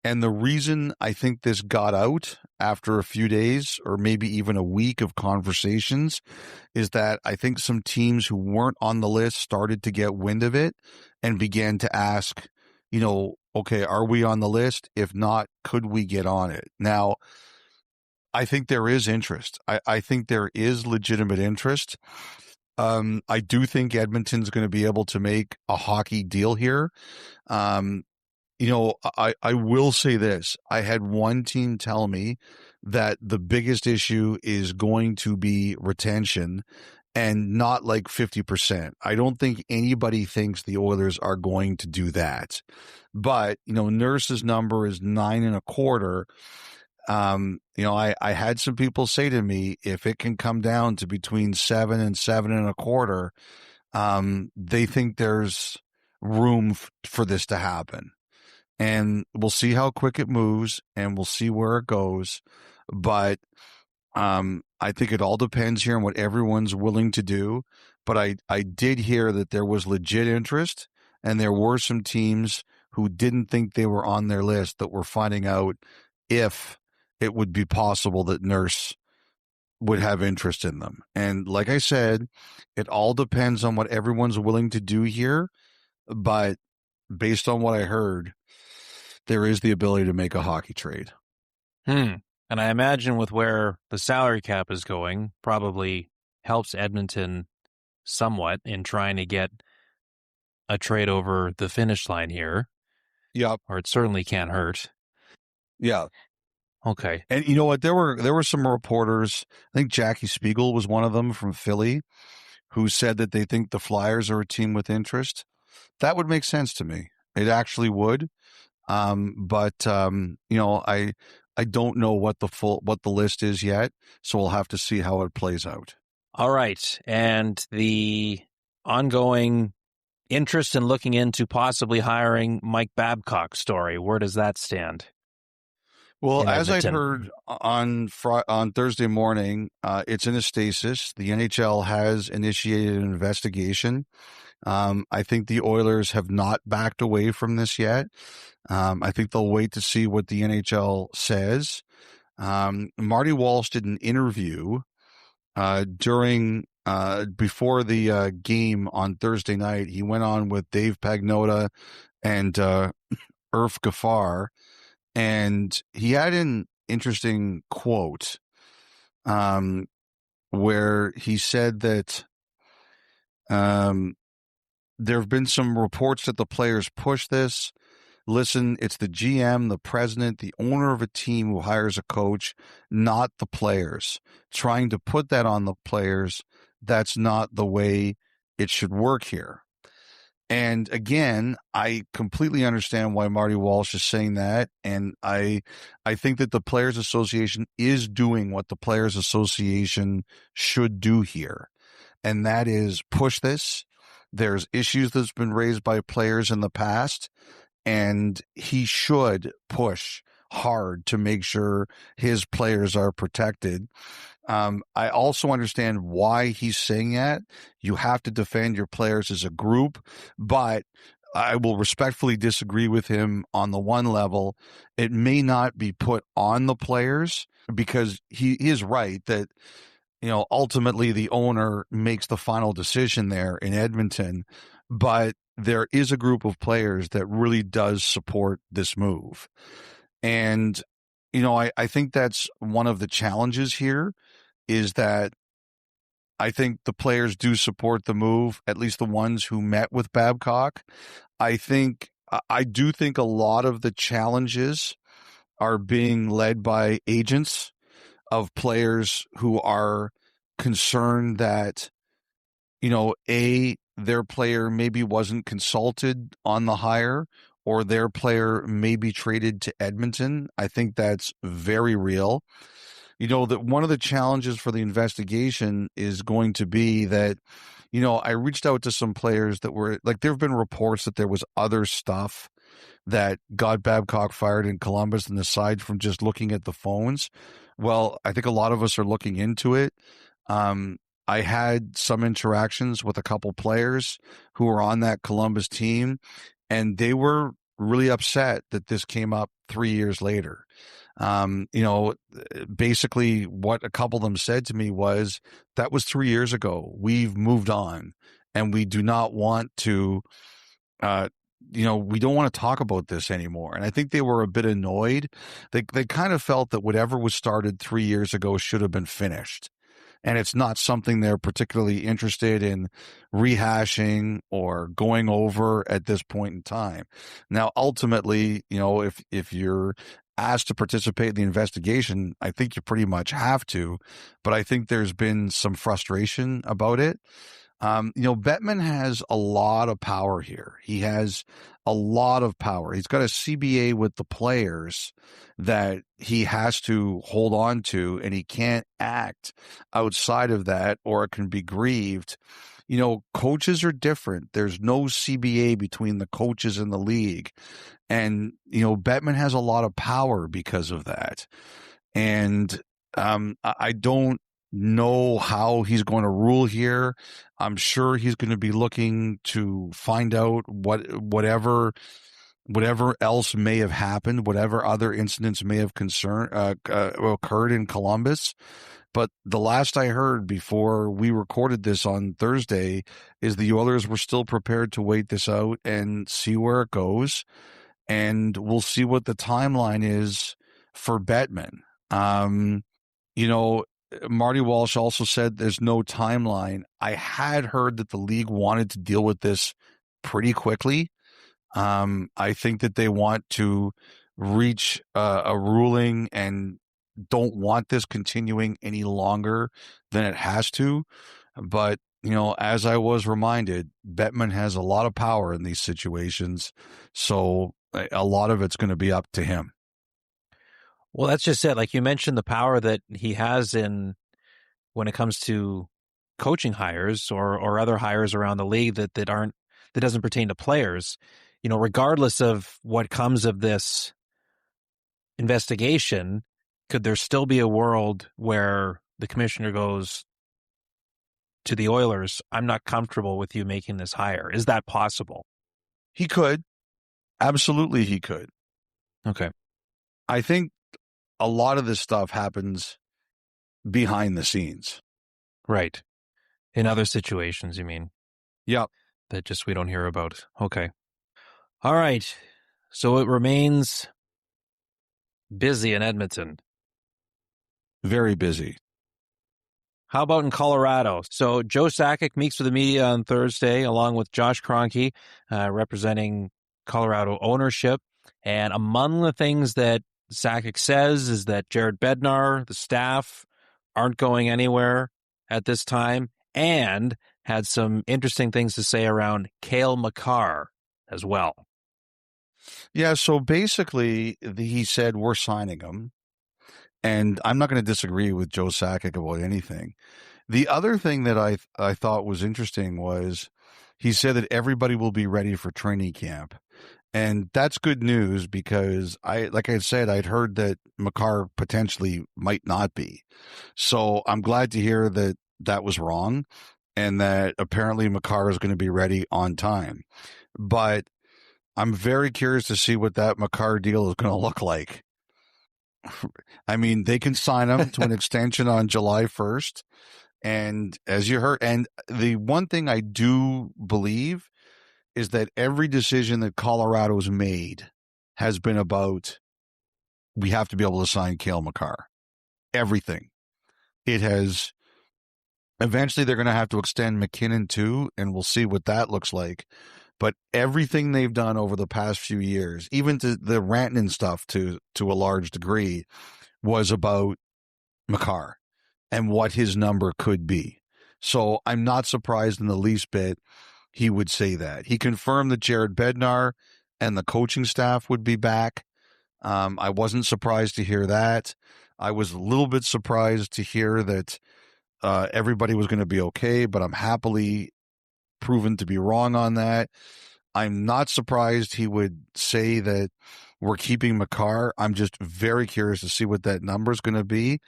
And the reason I think this got out after a few days or maybe even a week of conversations is that I think some teams who weren't on the list started to get wind of it and began to ask, okay, are we on the list? If not, could we get on it? Now, I think there is interest. I think there is legitimate interest. I do think Edmonton's going to be able to make a hockey deal here. I will say this. I had one team tell me that the biggest issue is going to be retention and not like 50%. I don't think anybody thinks the Oilers are going to do that. But, Nurse's number is 9.25. I had some people say to me, if it can come down to between 7 and 7.25, they think there's room for this to happen. And we'll see how quick it moves and we'll see where it goes. But I think it all depends here on what everyone's willing to do. But I did hear that there was legit interest, and there were some teams who didn't think they were on their list that were finding out if it would be possible that Nurse would have interest in them. And like I said, it all depends on what everyone's willing to do here. But based on what I heard, there is the ability to make a hockey trade. And I imagine with where the salary cap is going, probably helps Edmonton somewhat in trying to get a trade over the finish line here. Yeah. Or it certainly can't hurt. Yeah. Okay. And you know what? There were some reporters, I think Jackie Spiegel was one of them from Philly, who said that they think the Flyers are a team with interest. That would make sense to me. It actually would. But I don't know what the list is yet, so we'll have to see how it plays out. All right. And the ongoing interest in looking into possibly hiring Mike Babcock story, where does that stand? Well, as I'd heard on Thursday morning, it's in a stasis. The NHL has initiated an investigation. I think the Oilers have not backed away from this yet. I think they'll wait to see what the NHL says. Marty Walsh did an interview before the game on Thursday night. He went on with Dave Pagnotta and Irf Gaffar, and he had an interesting quote where he said that there have been some reports that the players push this. Listen, it's the GM, the president, the owner of a team who hires a coach, not the players. Trying to put that on the players, that's not the way it should work here. And again, I completely understand why Marty Walsh is saying that. And I think that the Players Association is doing what the Players Association should do here. And that is push this. There's issues that's been raised by players in the past, and he should push hard to make sure his players are protected. I also understand why he's saying that. You have to defend your players as a group, but I will respectfully disagree with him on the one level. It may not be put on the players, because he is right that, ultimately the owner makes the final decision there in Edmonton, but there is a group of players that really does support this move. And, I think that's one of the challenges here, is that I think the players do support the move, at least the ones who met with Babcock. I do think a lot of the challenges are being led by agents of players who are concerned that, their player maybe wasn't consulted on the hire, or their player may be traded to Edmonton. I think that's very real. That one of the challenges for the investigation is going to be that, I reached out to some players that were like, there have been reports that there was other stuff that got Babcock fired in Columbus, and aside from just looking at the phones. Well, I think a lot of us are looking into it. I had some interactions with a couple players who were on that Columbus team, and they were really upset that this came up 3 years later. Basically what a couple of them said to me was, that was 3 years ago. We've moved on, and we do not want to, we don't want to talk about this anymore. And I think they were a bit annoyed. They kind of felt that whatever was started 3 years ago should have been finished. And it's not something they're particularly interested in rehashing or going over at this point in time. Now, ultimately, if you're asked to participate in the investigation, I think you pretty much have to. But I think there's been some frustration about it. Bettman has a lot of power here. He has a lot of power. He's got a CBA with the players that he has to hold on to, and he can't act outside of that, or it can be grieved. Coaches are different. There's no CBA between the coaches and the league. And, Bettman has a lot of power because of that. And I don't know how he's going to rule here. I'm sure he's going to be looking to find out whatever else may have happened, whatever other incidents may have occurred in Columbus. But the last I heard before we recorded this on Thursday is the Oilers were still prepared to wait this out and see where it goes. And we'll see what the timeline is for Bettman. Marty Walsh also said there's no timeline. I had heard that the league wanted to deal with this pretty quickly. I think that they want to reach a ruling and don't want this continuing any longer than it has to. But, as I was reminded, Bettman has a lot of power in these situations. So a lot of it's going to be up to him. Well, that's just it. Like you mentioned, the power that he has when it comes to coaching hires or other hires around the league that doesn't pertain to players. Regardless of what comes of this investigation, could there still be a world where the commissioner goes to the Oilers, I'm not comfortable with you making this hire? Is that possible? He could. Absolutely, he could. Okay. I think a lot of this stuff happens behind the scenes. Right. In other situations, you mean? Yep. That just we don't hear about. Okay. All right. So it remains busy in Edmonton. Very busy. How about in Colorado? So Joe Sakic meets with the media on Thursday, along with Josh Kroenke, representing Colorado ownership. And among the things that Sakic says is that Jared Bednar, the staff, aren't going anywhere at this time, and had some interesting things to say around Cale Makar as well. Yeah, so basically he said we're signing him, and I'm not going to disagree with Joe Sakic about anything. The other thing that I thought was interesting was he said that everybody will be ready for training camp. And that's good news because like I said, I'd heard that Makar potentially might not be. So I'm glad to hear that that was wrong and that apparently Makar is going to be ready on time. But I'm very curious to see what that Makar deal is going to look like. I mean, they can sign him to an extension on July 1st. And as you heard, and the one thing I do believe is that every decision that Colorado's made has been about, we have to be able to sign Cale Makar. Everything. It has, eventually they're going to have to extend McKinnon too, and we'll see what that looks like. But everything they've done over the past few years, even to the Rantanen stuff to a large degree, was about Makar and what his number could be. So I'm not surprised in the least bit he would say that. He confirmed that Jared Bednar and the coaching staff would be back. I wasn't surprised to hear that. I was a little bit surprised to hear that everybody was going to be okay, but I'm happily proven to be wrong on that. I'm not surprised he would say that we're keeping Makar. I'm just very curious to see what that number is going to be.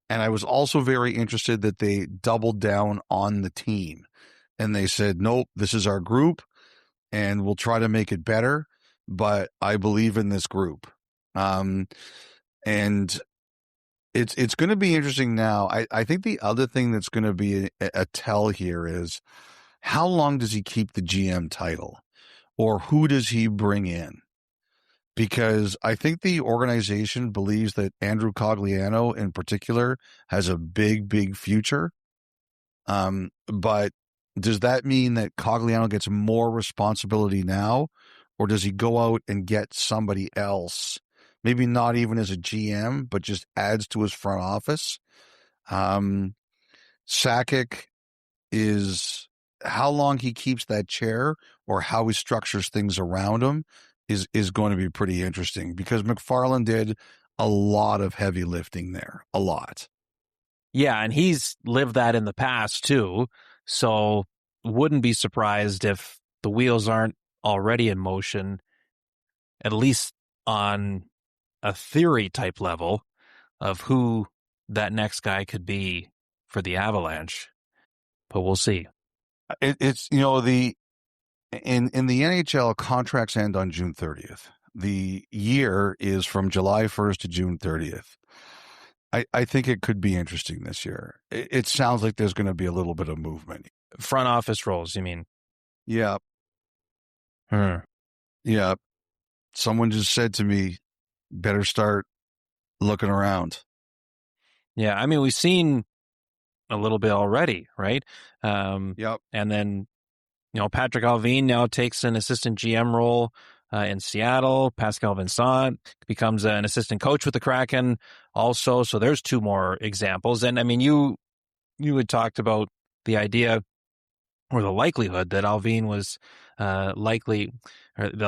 And I was also very interested that they doubled down on the team. And they said, nope, this is our group, and we'll try to make it better, but I believe in this group. And it's going to be interesting now. I think the other thing that's going to be a tell here is how long does he keep the GM title, or who does he bring in? Because I think the organization believes that Andrew Cogliano in particular has a big, big future. But does that mean that Cogliano gets more responsibility now, or does he go out and get somebody else? Maybe not even as a GM, but just adds to his front office. Sakic is how long he keeps that chair or how he structures things around him is going to be pretty interesting, because McFarland did a lot of heavy lifting there, a lot. Yeah, and he's lived that in the past too, so wouldn't be surprised if the wheels aren't already in motion, at least on a theory type level of who that next guy could be for the Avalanche. But we'll see. It's, you know, in the NHL, contracts end on June 30th. The year is from July 1st to June 30th. I think it could be interesting this year. It sounds like there's going to be a little bit of movement. Front office roles, you mean? Yeah. Hmm. Yeah. Someone just said to me, better start looking around. Yeah, I mean, we've seen a little bit already, right? Yep. And then, you know, Patrick Allvin now takes an assistant GM role in Seattle. Pascal Vincent becomes an assistant coach with the Kraken also. So there's two more examples. And I mean, you had talked about the idea or the likelihood that Allvin was the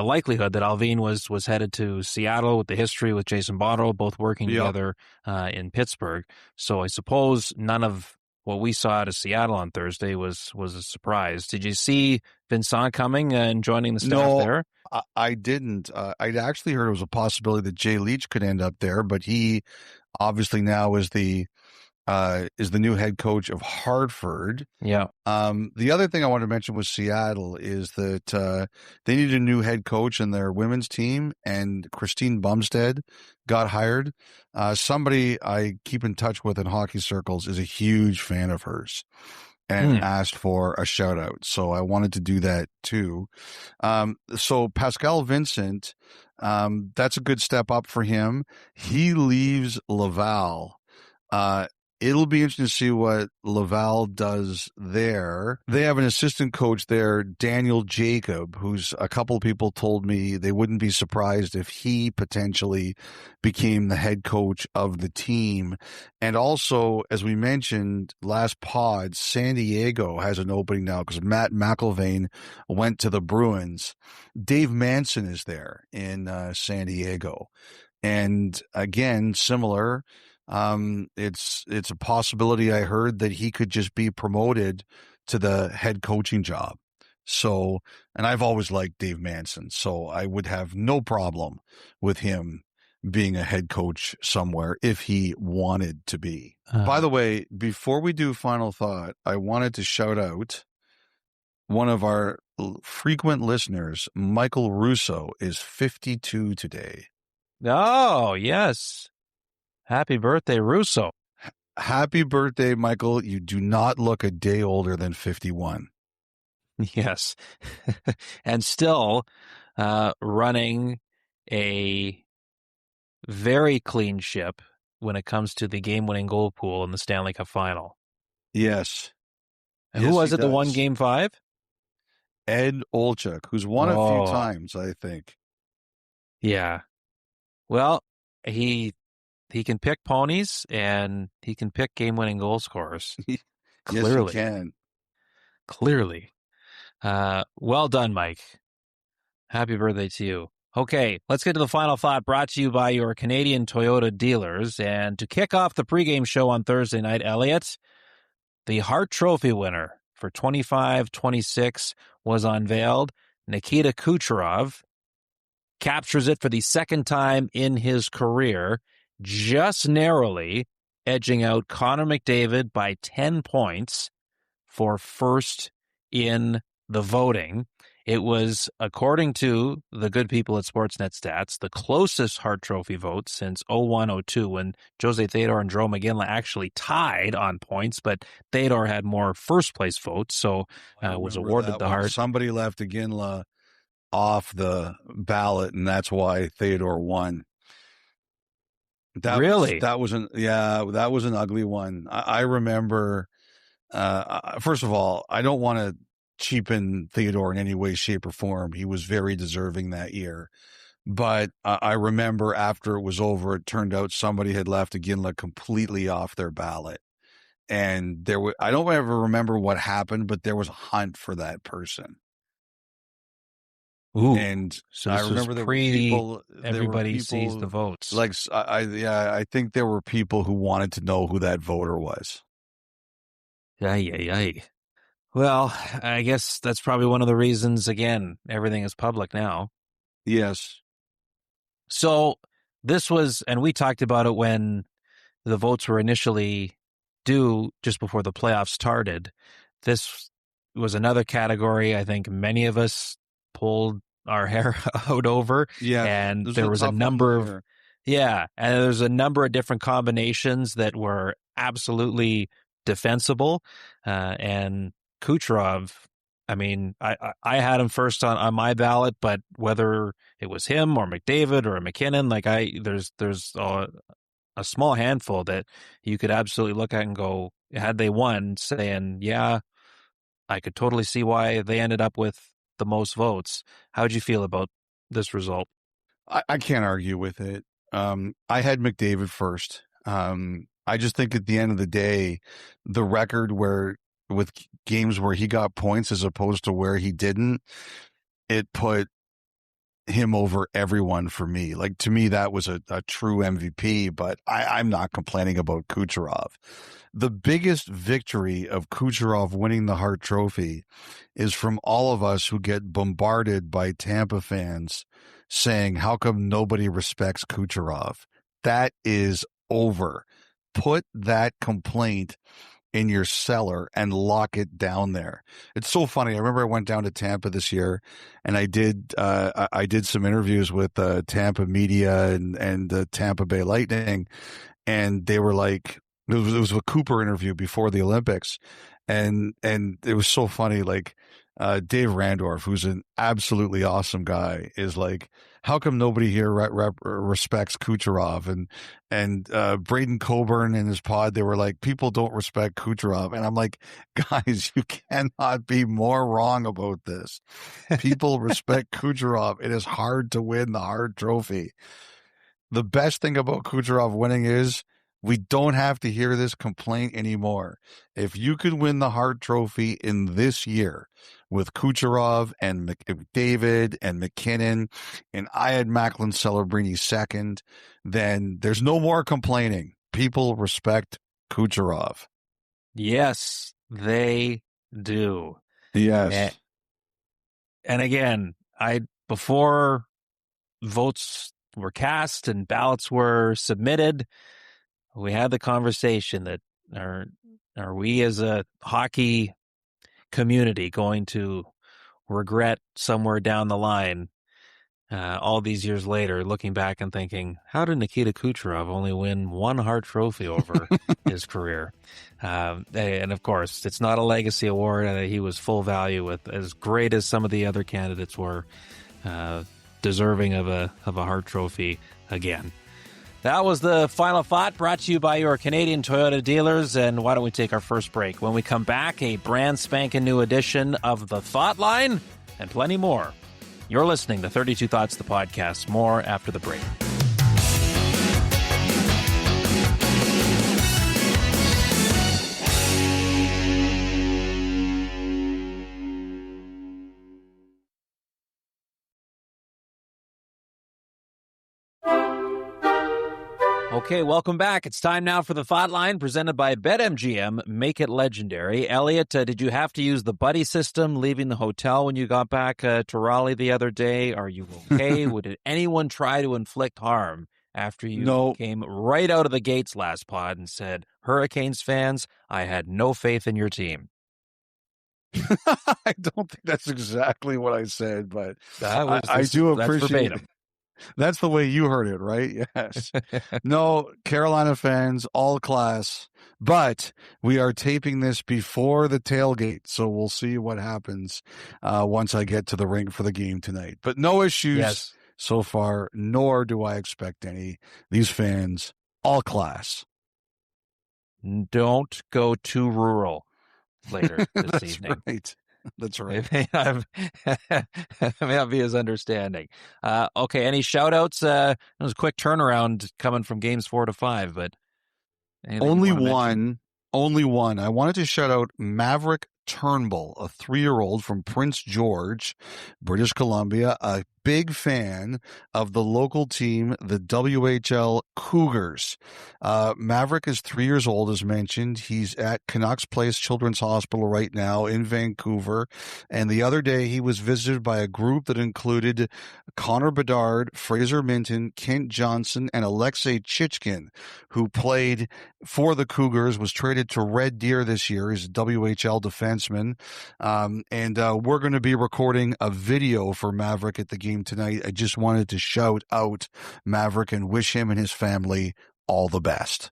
likelihood that Allvin was headed to Seattle with the history with Jason Botto, both working together in Pittsburgh. So I suppose none of what we saw out of Seattle on Thursday was a surprise. Did you see Vincent coming and joining the staff there? I didn't. I'd actually heard it was a possibility that Jay Leach could end up there, but he obviously now is the new head coach of Hartford. Yeah. The other thing I wanted to mention was Seattle is that they need a new head coach in their women's team, and Christine Bumstead got hired. Somebody I keep in touch with in hockey circles is a huge fan of hers and asked for a shout out. So I wanted to do that too. So Pascal Vincent, that's a good step up for him. He leaves Laval. It'll be interesting to see what Laval does there. They have an assistant coach there, Daniel Jacob, who's a couple of people told me they wouldn't be surprised if he potentially became the head coach of the team. And also, as we mentioned last pod, San Diego has an opening now because Matt McIlvaine went to the Bruins. Dave Manson is there in San Diego. And again, similar. It's a possibility. I heard that he could just be promoted to the head coaching job. So, and I've always liked Dave Manson, so I would have no problem with him being a head coach somewhere if he wanted to be. By the way, before we do final thought, I wanted to shout out one of our frequent listeners, Michael Russo, is 52 today. Oh, yes. Happy birthday, Russo. Happy birthday, Michael. You do not look a day older than 51. Yes. And still running a very clean ship when it comes to the game-winning goal pool in the Stanley Cup Final. Yes. And who was it that won Game 5? Ed Olczyk, who's won a few times, I think. Yeah. Well, he can pick ponies and he can pick game-winning goal scorers. Clearly. Yes, he can. Clearly. Well done, Mike. Happy birthday to you. Okay, let's get to the final thought brought to you by your Canadian Toyota dealers. And to kick off the pregame show on Thursday night, Elliotte, the Hart Trophy winner for 25-26 was unveiled. Nikita Kucherov captures it for the second time in his career, just narrowly edging out Connor McDavid by 10 points for first in the voting. It was, according to the good people at Sportsnet Stats, the closest Hart Trophy vote since 01-02 when Jose Theodore and Jarome Iginla actually tied on points, but Theodore had more first-place votes, so was awarded the Hart. Somebody left Iginla off the ballot, and that's why Theodore won. That was an ugly one. I remember. First of all, I don't want to cheapen Theodore in any way, shape, or form. He was very deserving that year. But I remember after it was over, it turned out somebody had left Iginla completely off their ballot. And I don't ever remember what happened, but there was a hunt for that person. Ooh, and so I this remember was there were pre people. everybody sees the votes. Like, I think there were people who wanted to know who that voter was. Yay. Well, I guess that's probably one of the reasons, again, everything is public now. Yes. So this was, and we talked about it when the votes were initially due just before the playoffs started. This was another category I think many of us pulled our hair out over. Yeah. And there was a number of, and there's a number of different combinations that were absolutely defensible. And Kucherov, I mean, I had him first on my ballot, but whether it was him or McDavid or McKinnon, like there's a small handful that you could absolutely look at and go, had they won, saying, yeah, I could totally see why they ended up with the most votes. How'd you feel about this result? I can't argue with it. I had McDavid first. I just think at the end of the day, the record with games where he got points as opposed to where he didn't, it put him over everyone for me. Like, to me, that was a true MVP, but I'm not complaining about Kucherov. The biggest victory of Kucherov winning the Hart Trophy is from all of us who get bombarded by Tampa fans saying, how come nobody respects Kucherov? That is over. Put that complaint in your cellar and lock it down there. It's so funny. I remember I went down to Tampa this year, and I did some interviews with Tampa media and the Tampa Bay Lightning, and they were like, it was a Cooper interview before the Olympics, and it was so funny. Like, Dave Randorf, who's an absolutely awesome guy, is like, how come nobody here respects Kucherov? And Braden Coburn in his pod, they were like, people don't respect Kucherov. And I'm like, guys, you cannot be more wrong about this. People respect Kucherov. It is hard to win the Hart Trophy. The best thing about Kucherov winning is we don't have to hear this complaint anymore. If you could win the Hart Trophy in this year with Kucherov and McDavid and McKinnon, and I had Macklin Celebrini second, then there's no more complaining. People respect Kucherov. Yes, they do. Yes. And again, before votes were cast and ballots were submitted, we had the conversation that are we as a hockey community going to regret somewhere down the line, all these years later, looking back and thinking, how did Nikita Kucherov only win one Hart Trophy over his career? And of course, it's not a legacy award. He was full value, with as great as some of the other candidates were, deserving of a Hart Trophy again. That was the final thought, brought to you by your Canadian Toyota dealers. And why don't we take our first break? When we come back, a brand spanking new edition of The Thought Line and plenty more. You're listening to 32 Thoughts, the podcast. More after the break. Okay, welcome back. It's time now for the Thought Line, presented by BetMGM. Make it legendary. Elliotte, did you have to use the buddy system leaving the hotel when you got back to Raleigh the other day? Are you okay? Did anyone try to inflict harm after you came right out of the gates last pod and said, Hurricanes fans, I had no faith in your team? I don't think that's exactly what I said, but I do appreciate it. That's the way you heard it, right? Yes. No, Carolina fans, all class. But we are taping this before the tailgate, so we'll see what happens once I get to the rink for the game tonight. But no issues so far, nor do I expect any. These fans, all class. Don't go too rural later this evening. Right. That's right. It may not be his understanding. Okay, any shout-outs? It was a quick turnaround coming from games 4 to 5, but only one. Only one. I wanted to shout out Maverick Turnbull, a 3-year-old from Prince George, British Columbia, a big fan of the local team, the WHL Cougars. Maverick is 3 years old, as mentioned. He's at Canucks Place Children's Hospital right now in Vancouver. And the other day, he was visited by a group that included Connor Bedard, Fraser Minton, Kent Johnson, and Alexei Chichkin, who played for the Cougars, was traded to Red Deer this year. He's a WHL defenseman. And we're going to be recording a video for Maverick at the game tonight. I just wanted to shout out Maverick and wish him and his family all the best.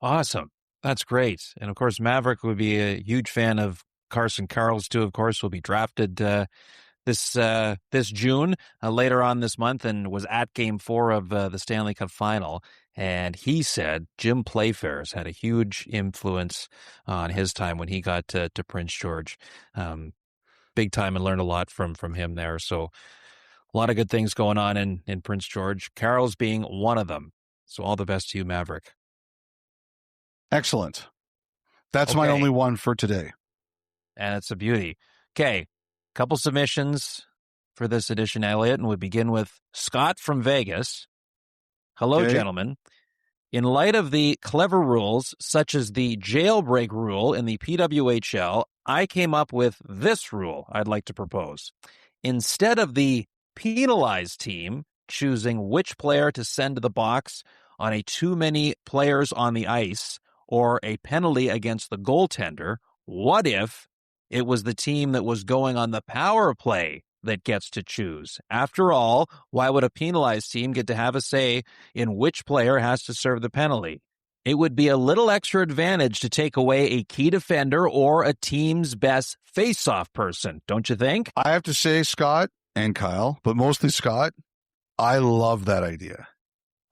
Awesome. That's great. And of course, Maverick would be a huge fan of Carson Karls too. Of course, will be drafted this June, later on this month, and was at Game 4 of the Stanley Cup Final. And he said Jim Playfair's had a huge influence on his time when he got to Prince George. Big time, and learned a lot from him there. So a lot of good things going on in Prince George, Karls being one of them. So all the best to you, Maverick. Excellent. That's my only one for today. And it's a beauty. Okay, couple submissions for this edition, Elliotte, and we begin with Scott from Vegas. Hello, gentlemen. In light of the clever rules, such as the jailbreak rule in the PWHL, I came up with this rule I'd like to propose. Instead of the penalized team choosing which player to send to the box on a too many players on the ice or a penalty against the goaltender, what if it was the team that was going on the power play that gets to choose? After all, why would a penalized team get to have a say in which player has to serve the penalty? It would be a little extra advantage to take away a key defender or a team's best face-off person, don't you think? I have to say, Scott and Kyle, but mostly Scott, I love that idea.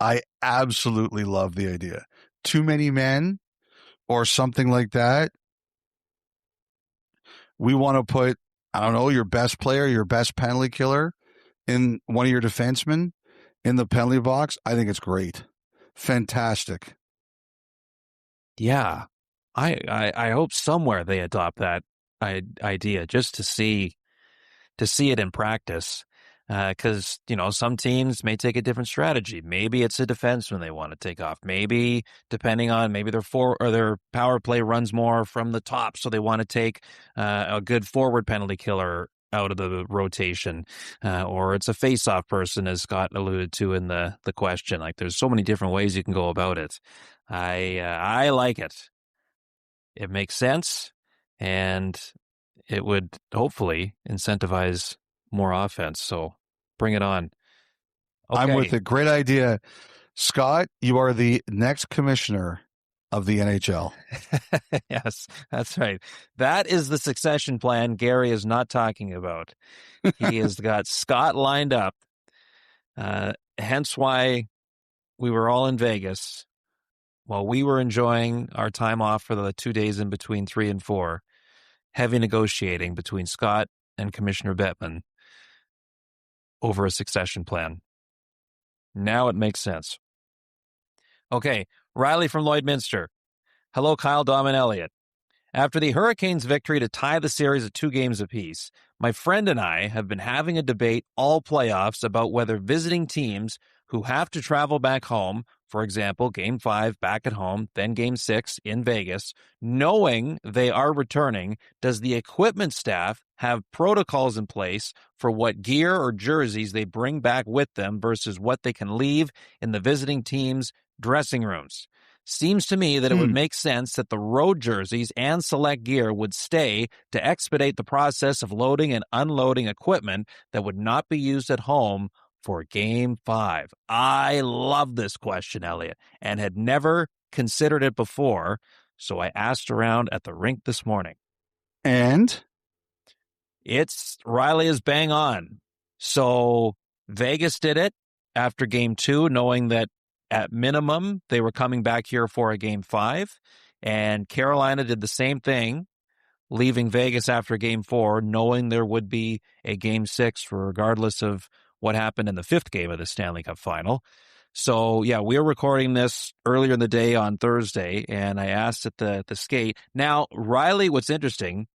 I absolutely love the idea. Too many men or something like that. We want to put, I don't know, your best player, your best penalty killer in one of your defensemen in the penalty box. I think it's great. Fantastic. Yeah. I hope somewhere they adopt that idea just to see it in practice. Because, some teams may take a different strategy. Maybe it's a defenseman they want to take off. Maybe, depending on, maybe their power play runs more from the top, so they want to take a good forward penalty killer out of the rotation. Or it's a face-off person, as Scott alluded to in the question. Like, there's so many different ways you can go about it. I like it. It makes sense, and it would hopefully incentivize more offense. So bring it on. Okay. I'm with it. Great idea. Scott, you are the next commissioner of the NHL. Yes, that's right. That is the succession plan Gary is not talking about. He has got Scott lined up. Hence why we were all in Vegas while we were enjoying our time off for the 2 days in between 3 and 4. Heavy negotiating between Scott and Commissioner Bettman over a succession plan. Now it makes sense. Okay, Riley from Lloydminster. Hello, Kyle, Dom, and Elliotte. After the Hurricanes' victory to tie the series at 2 games apiece, my friend and I have been having a debate all playoffs about whether visiting teams who have to travel back home, for example, Game 5 back at home, then Game 6 in Vegas, knowing they are returning, does the equipment staff have protocols in place for what gear or jerseys they bring back with them versus what they can leave in the visiting team's dressing rooms? Seems to me that it would make sense that the road jerseys and select gear would stay to expedite the process of loading and unloading equipment that would not be used at home for Game 5. I love this question, Elliotte, and had never considered it before, so I asked around at the rink this morning. And? Riley is bang on. So Vegas did it after Game 2, knowing that at minimum, they were coming back here for a Game 5, and Carolina did the same thing, leaving Vegas after Game 4, knowing there would be a Game 6 regardless of what happened in the 5th game of the Stanley Cup Final. So, yeah, we were recording this earlier in the day on Thursday, and I asked at the skate. Now, Riley, what's interesting,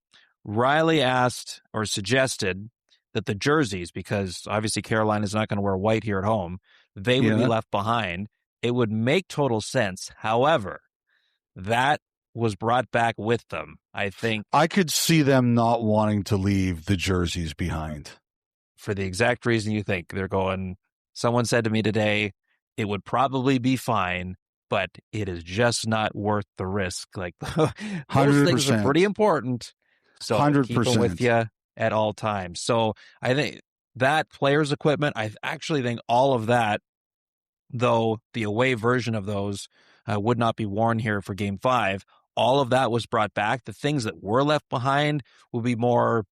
Riley asked or suggested that the jerseys, because obviously Carolina's not going to wear white here at home, they would be left behind. It would make total sense. However, that was brought back with them. I think I could see them not wanting to leave the jerseys behind. For the exact reason you think. They're going, someone said to me today, it would probably be fine, but it is just not worth the risk. Like, those things are pretty important. So 100%. Keep them with you at all times. So I think that players' equipment, I actually think all of that, though the away version of those would not be worn here for Game 5, all of that was brought back. The things that were left behind will be more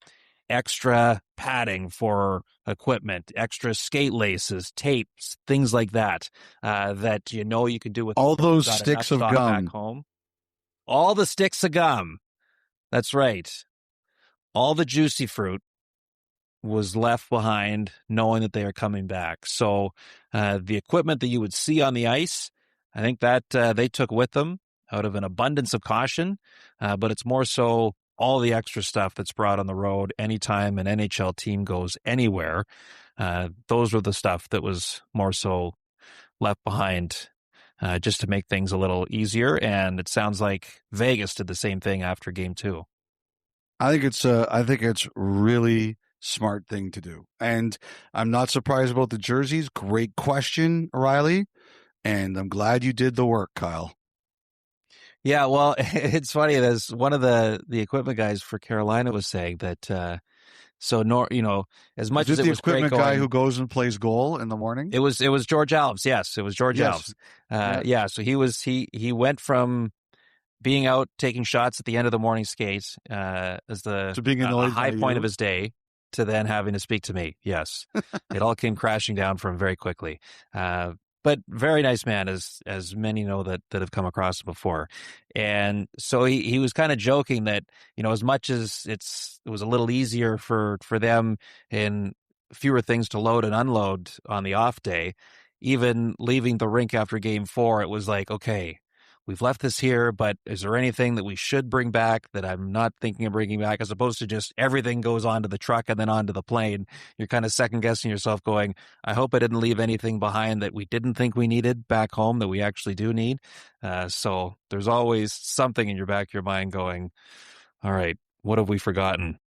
extra padding for equipment, extra skate laces, tapes, things like that, that you can do with all those sticks of gum back home. All the sticks of gum. That's right. All the juicy fruit was left behind, knowing that they are coming back. So the equipment that you would see on the ice, I think that they took with them out of an abundance of caution, but it's more so all the extra stuff that's brought on the road anytime an NHL team goes anywhere. Those were the stuff that was more so left behind just to make things a little easier. And it sounds like Vegas did the same thing after Game 2. I think it's really smart thing to do. And I'm not surprised about the jerseys. Great question, Riley. And I'm glad you did the work, Kyle. Yeah, well, it's funny. There's one of the equipment guys for Carolina was saying that, as much as it was the equipment guy going, who goes and plays goal in the morning? It was George Alves. Yes, it was George Alves. So he went from being out taking shots at the end of the morning skate as the being annoyed high point of his day, to then having to speak to me. Yes, it all came crashing down for him very quickly. But very nice man, as many know that have come across him before. And so he was kind of joking that, as much as it was a little easier for them and fewer things to load and unload on the off day, even leaving the rink after Game 4, it was like, okay, we've left this here, but is there anything that we should bring back that I'm not thinking of bringing back, as opposed to just everything goes onto the truck and then onto the plane? You're kind of second guessing yourself going, I hope I didn't leave anything behind that we didn't think we needed back home that we actually do need. So there's always something in your back of your mind going, all right, what have we forgotten?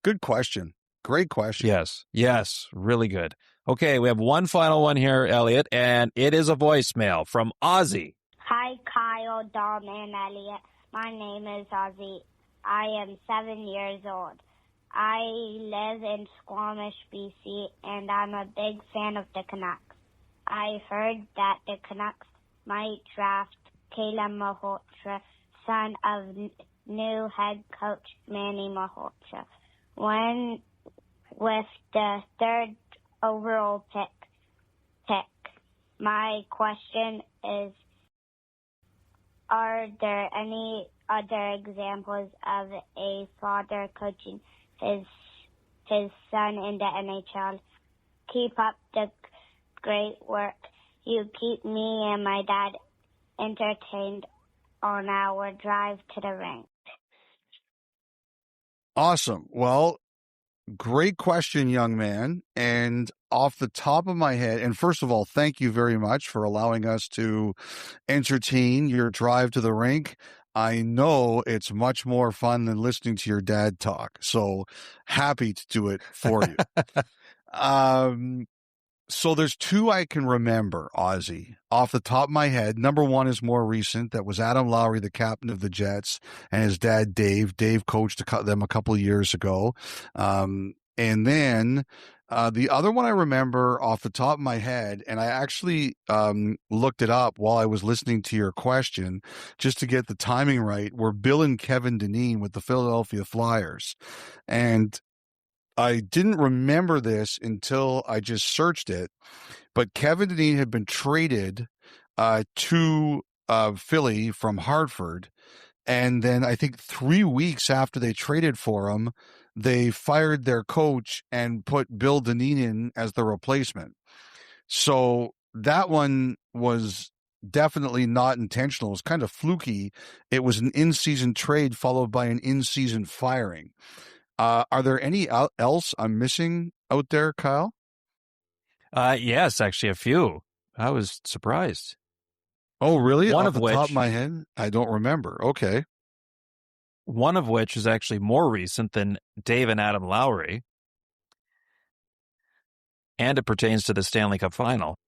Good question. Great question. Yes, really good. Okay, we have one final one here, Elliotte, and it is a voicemail from Ozzy. Hi, Kyle, Dom, and Elliotte. My name is Ozzy. I am 7 years old. I live in Squamish, BC, and I'm a big fan of the Canucks. I heard that the Canucks might draft Kayla Malhotra, son of new head coach Manny Malhotra, with the third overall pick. My question is, are there any other examples of a father coaching his son in the NHL? Keep up the great work. You keep me and my dad entertained on our drive to the rink. Awesome. Well, great question, young man. And off the top of my head, and first of all, thank you very much for allowing us to entertain your drive to the rink. I know it's much more fun than listening to your dad talk. So happy to do it for you. So there's two I can remember, Ozzy, off the top of my head. Number one is more recent. That was Adam Lowry, the captain of the Jets, and his dad, Dave. Dave coached them a couple of years ago. And then the other one I remember off the top of my head, and I actually looked it up while I was listening to your question just to get the timing right, were Bill and Kevin Dineen with the Philadelphia Flyers. And I didn't remember this until I just searched it, but Kevin Dineen had been traded to Philly from Hartford. And then I think 3 weeks after they traded for him, they fired their coach and put Bill Dineen as the replacement. So that one was definitely not intentional. It was kind of fluky. It was an in-season trade followed by an in-season firing. Are there any else I'm missing out there, Kyle? Yes, actually a few. I was surprised. Oh, really? One Off of the which, top of my head, I don't remember. Okay. one of which is actually more recent than Dave and Adam Lowry, and it pertains to the Stanley Cup Final.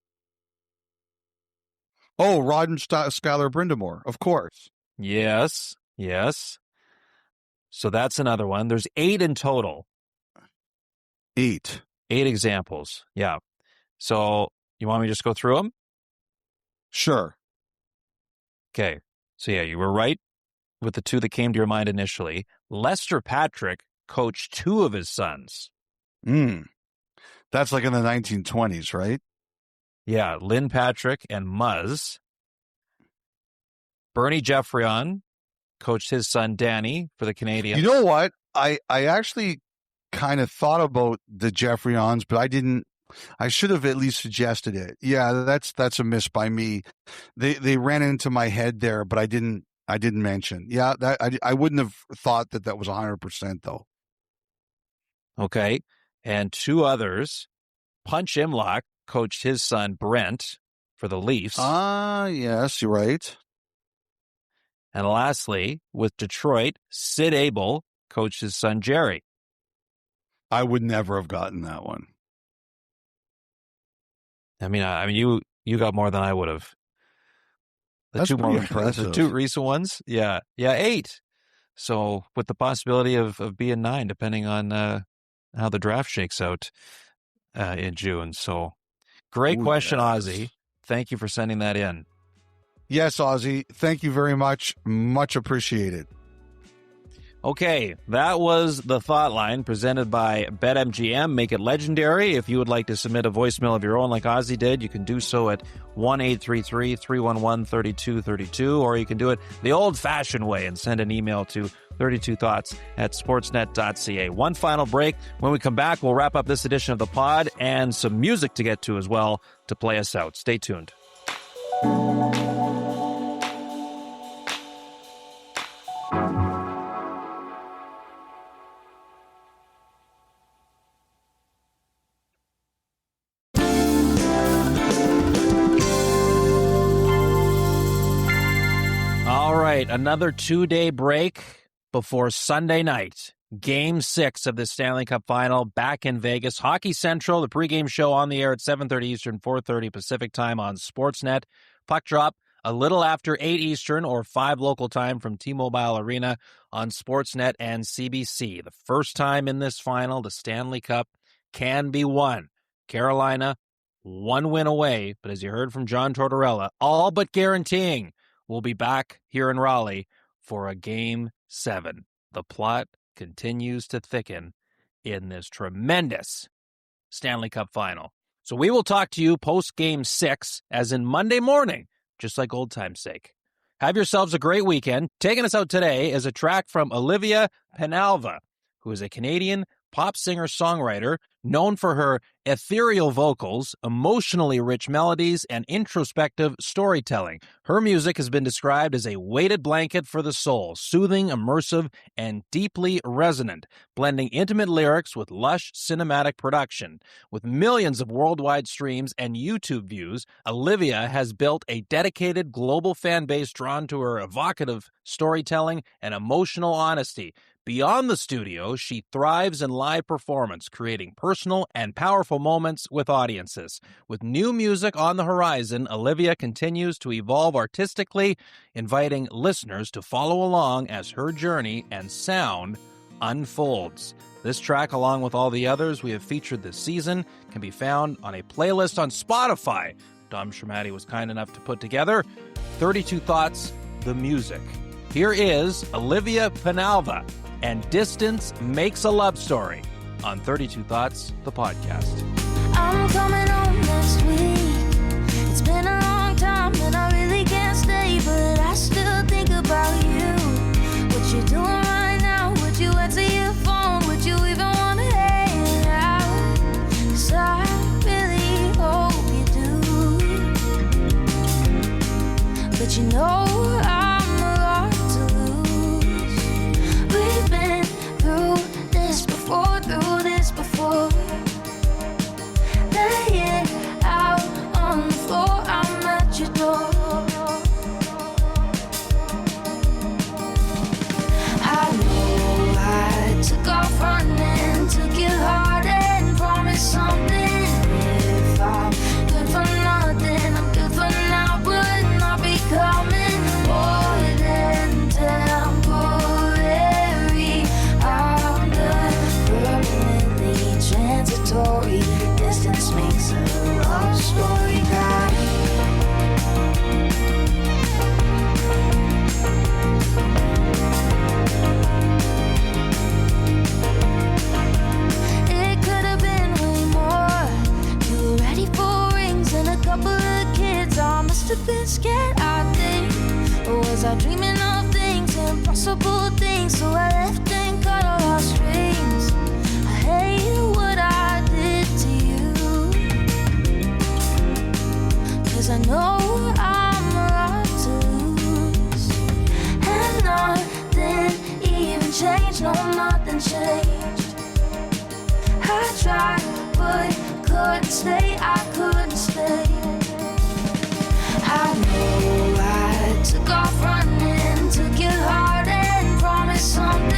Oh, Rod and Skylar Brindamore, of course. Yes. So that's another one. There's 8 in total. 8. 8 examples. Yeah. So you want me to just go through them? Sure. Okay. So yeah, you were right with the 2 that came to your mind initially. Lester Patrick coached 2 of his sons. That's like in the 1920s, right? Yeah, Lynn Patrick and Muzz. Bernie Geoffrion coached his son Danny for the Canadiens. You know what? I actually kind of thought about the Geoffrions, but I should have at least suggested it. Yeah, that's a miss by me. They ran into my head there, but I didn't mention. Yeah, that I wouldn't have thought that was 100% though. Okay. And 2 others. Punch Imlach coached his son Brent for the Leafs. Yes, you're right. And lastly, with Detroit, Sid Abel coached his son Jerry. I would never have gotten that one. I mean, you got more than I would have. That's pretty impressive. The 2 recent ones, yeah, 8. So with the possibility of being 9, depending on how the draft shakes out in June. So great question, yes. Ozzy. Thank you for sending that in. Yes, Ozzy. Thank you very much. Much appreciated. Okay, that was the Thought Line presented by BetMGM. Make it legendary. If you would like to submit a voicemail of your own like Ozzy did, you can do so at 1-833-311-3232, or you can do it the old-fashioned way and send an email to 32thoughts@sportsnet.ca. One final break. When we come back, we'll wrap up this edition of the pod and some music to get to as well to play us out. Stay tuned. Another 2-day break before Sunday night. Game 6 of the Stanley Cup Final back in Vegas. Hockey Central, the pregame show on the air at 7:30 Eastern, 4:30 Pacific time on Sportsnet. Puck drop a little after 8 Eastern or 5 local time from T-Mobile Arena on Sportsnet and CBC. The first time in this final, the Stanley Cup can be won. Carolina, 1 win away, but as you heard from John Tortorella, all but guaranteeing we'll be back here in Raleigh for a Game 7. The plot continues to thicken in this tremendous Stanley Cup Final. So we will talk to you post Game 6, as in Monday morning, just like old time's sake. Have yourselves a great weekend. Taking us out today is a track from Olivia Penalva, who is a Canadian pop singer-songwriter known for her ethereal vocals, emotionally rich melodies, and introspective storytelling. Her music has been described as a weighted blanket for the soul, soothing, immersive, and deeply resonant, blending intimate lyrics with lush cinematic production. With millions of worldwide streams and YouTube views, Olivia has built a dedicated global fan base drawn to her evocative storytelling and emotional honesty. Beyond the studio, she thrives in live performance, creating personal and powerful moments with audiences. With new music on the horizon, Olivia continues to evolve artistically, inviting listeners to follow along as her journey and sound unfolds. This track, along with all the others we have featured this season, can be found on a playlist on Spotify Dom Shermatti was kind enough to put together. 32 Thoughts, the music. Here is Olivia Penalva and Distance Makes a Love Story on 32 Thoughts, the podcast. I'm coming home next week. It's been a long time and I really can't stay, but I still think about you. What you doing right now? Would you answer your phone? Would you things, so I left and cut all our strings. I hate what I did to you, 'cause I know I'm about to lose. And nothing even changed, no, nothing changed. I tried, but couldn't stay, I couldn't stay. I know I took off running, took your heart and promised something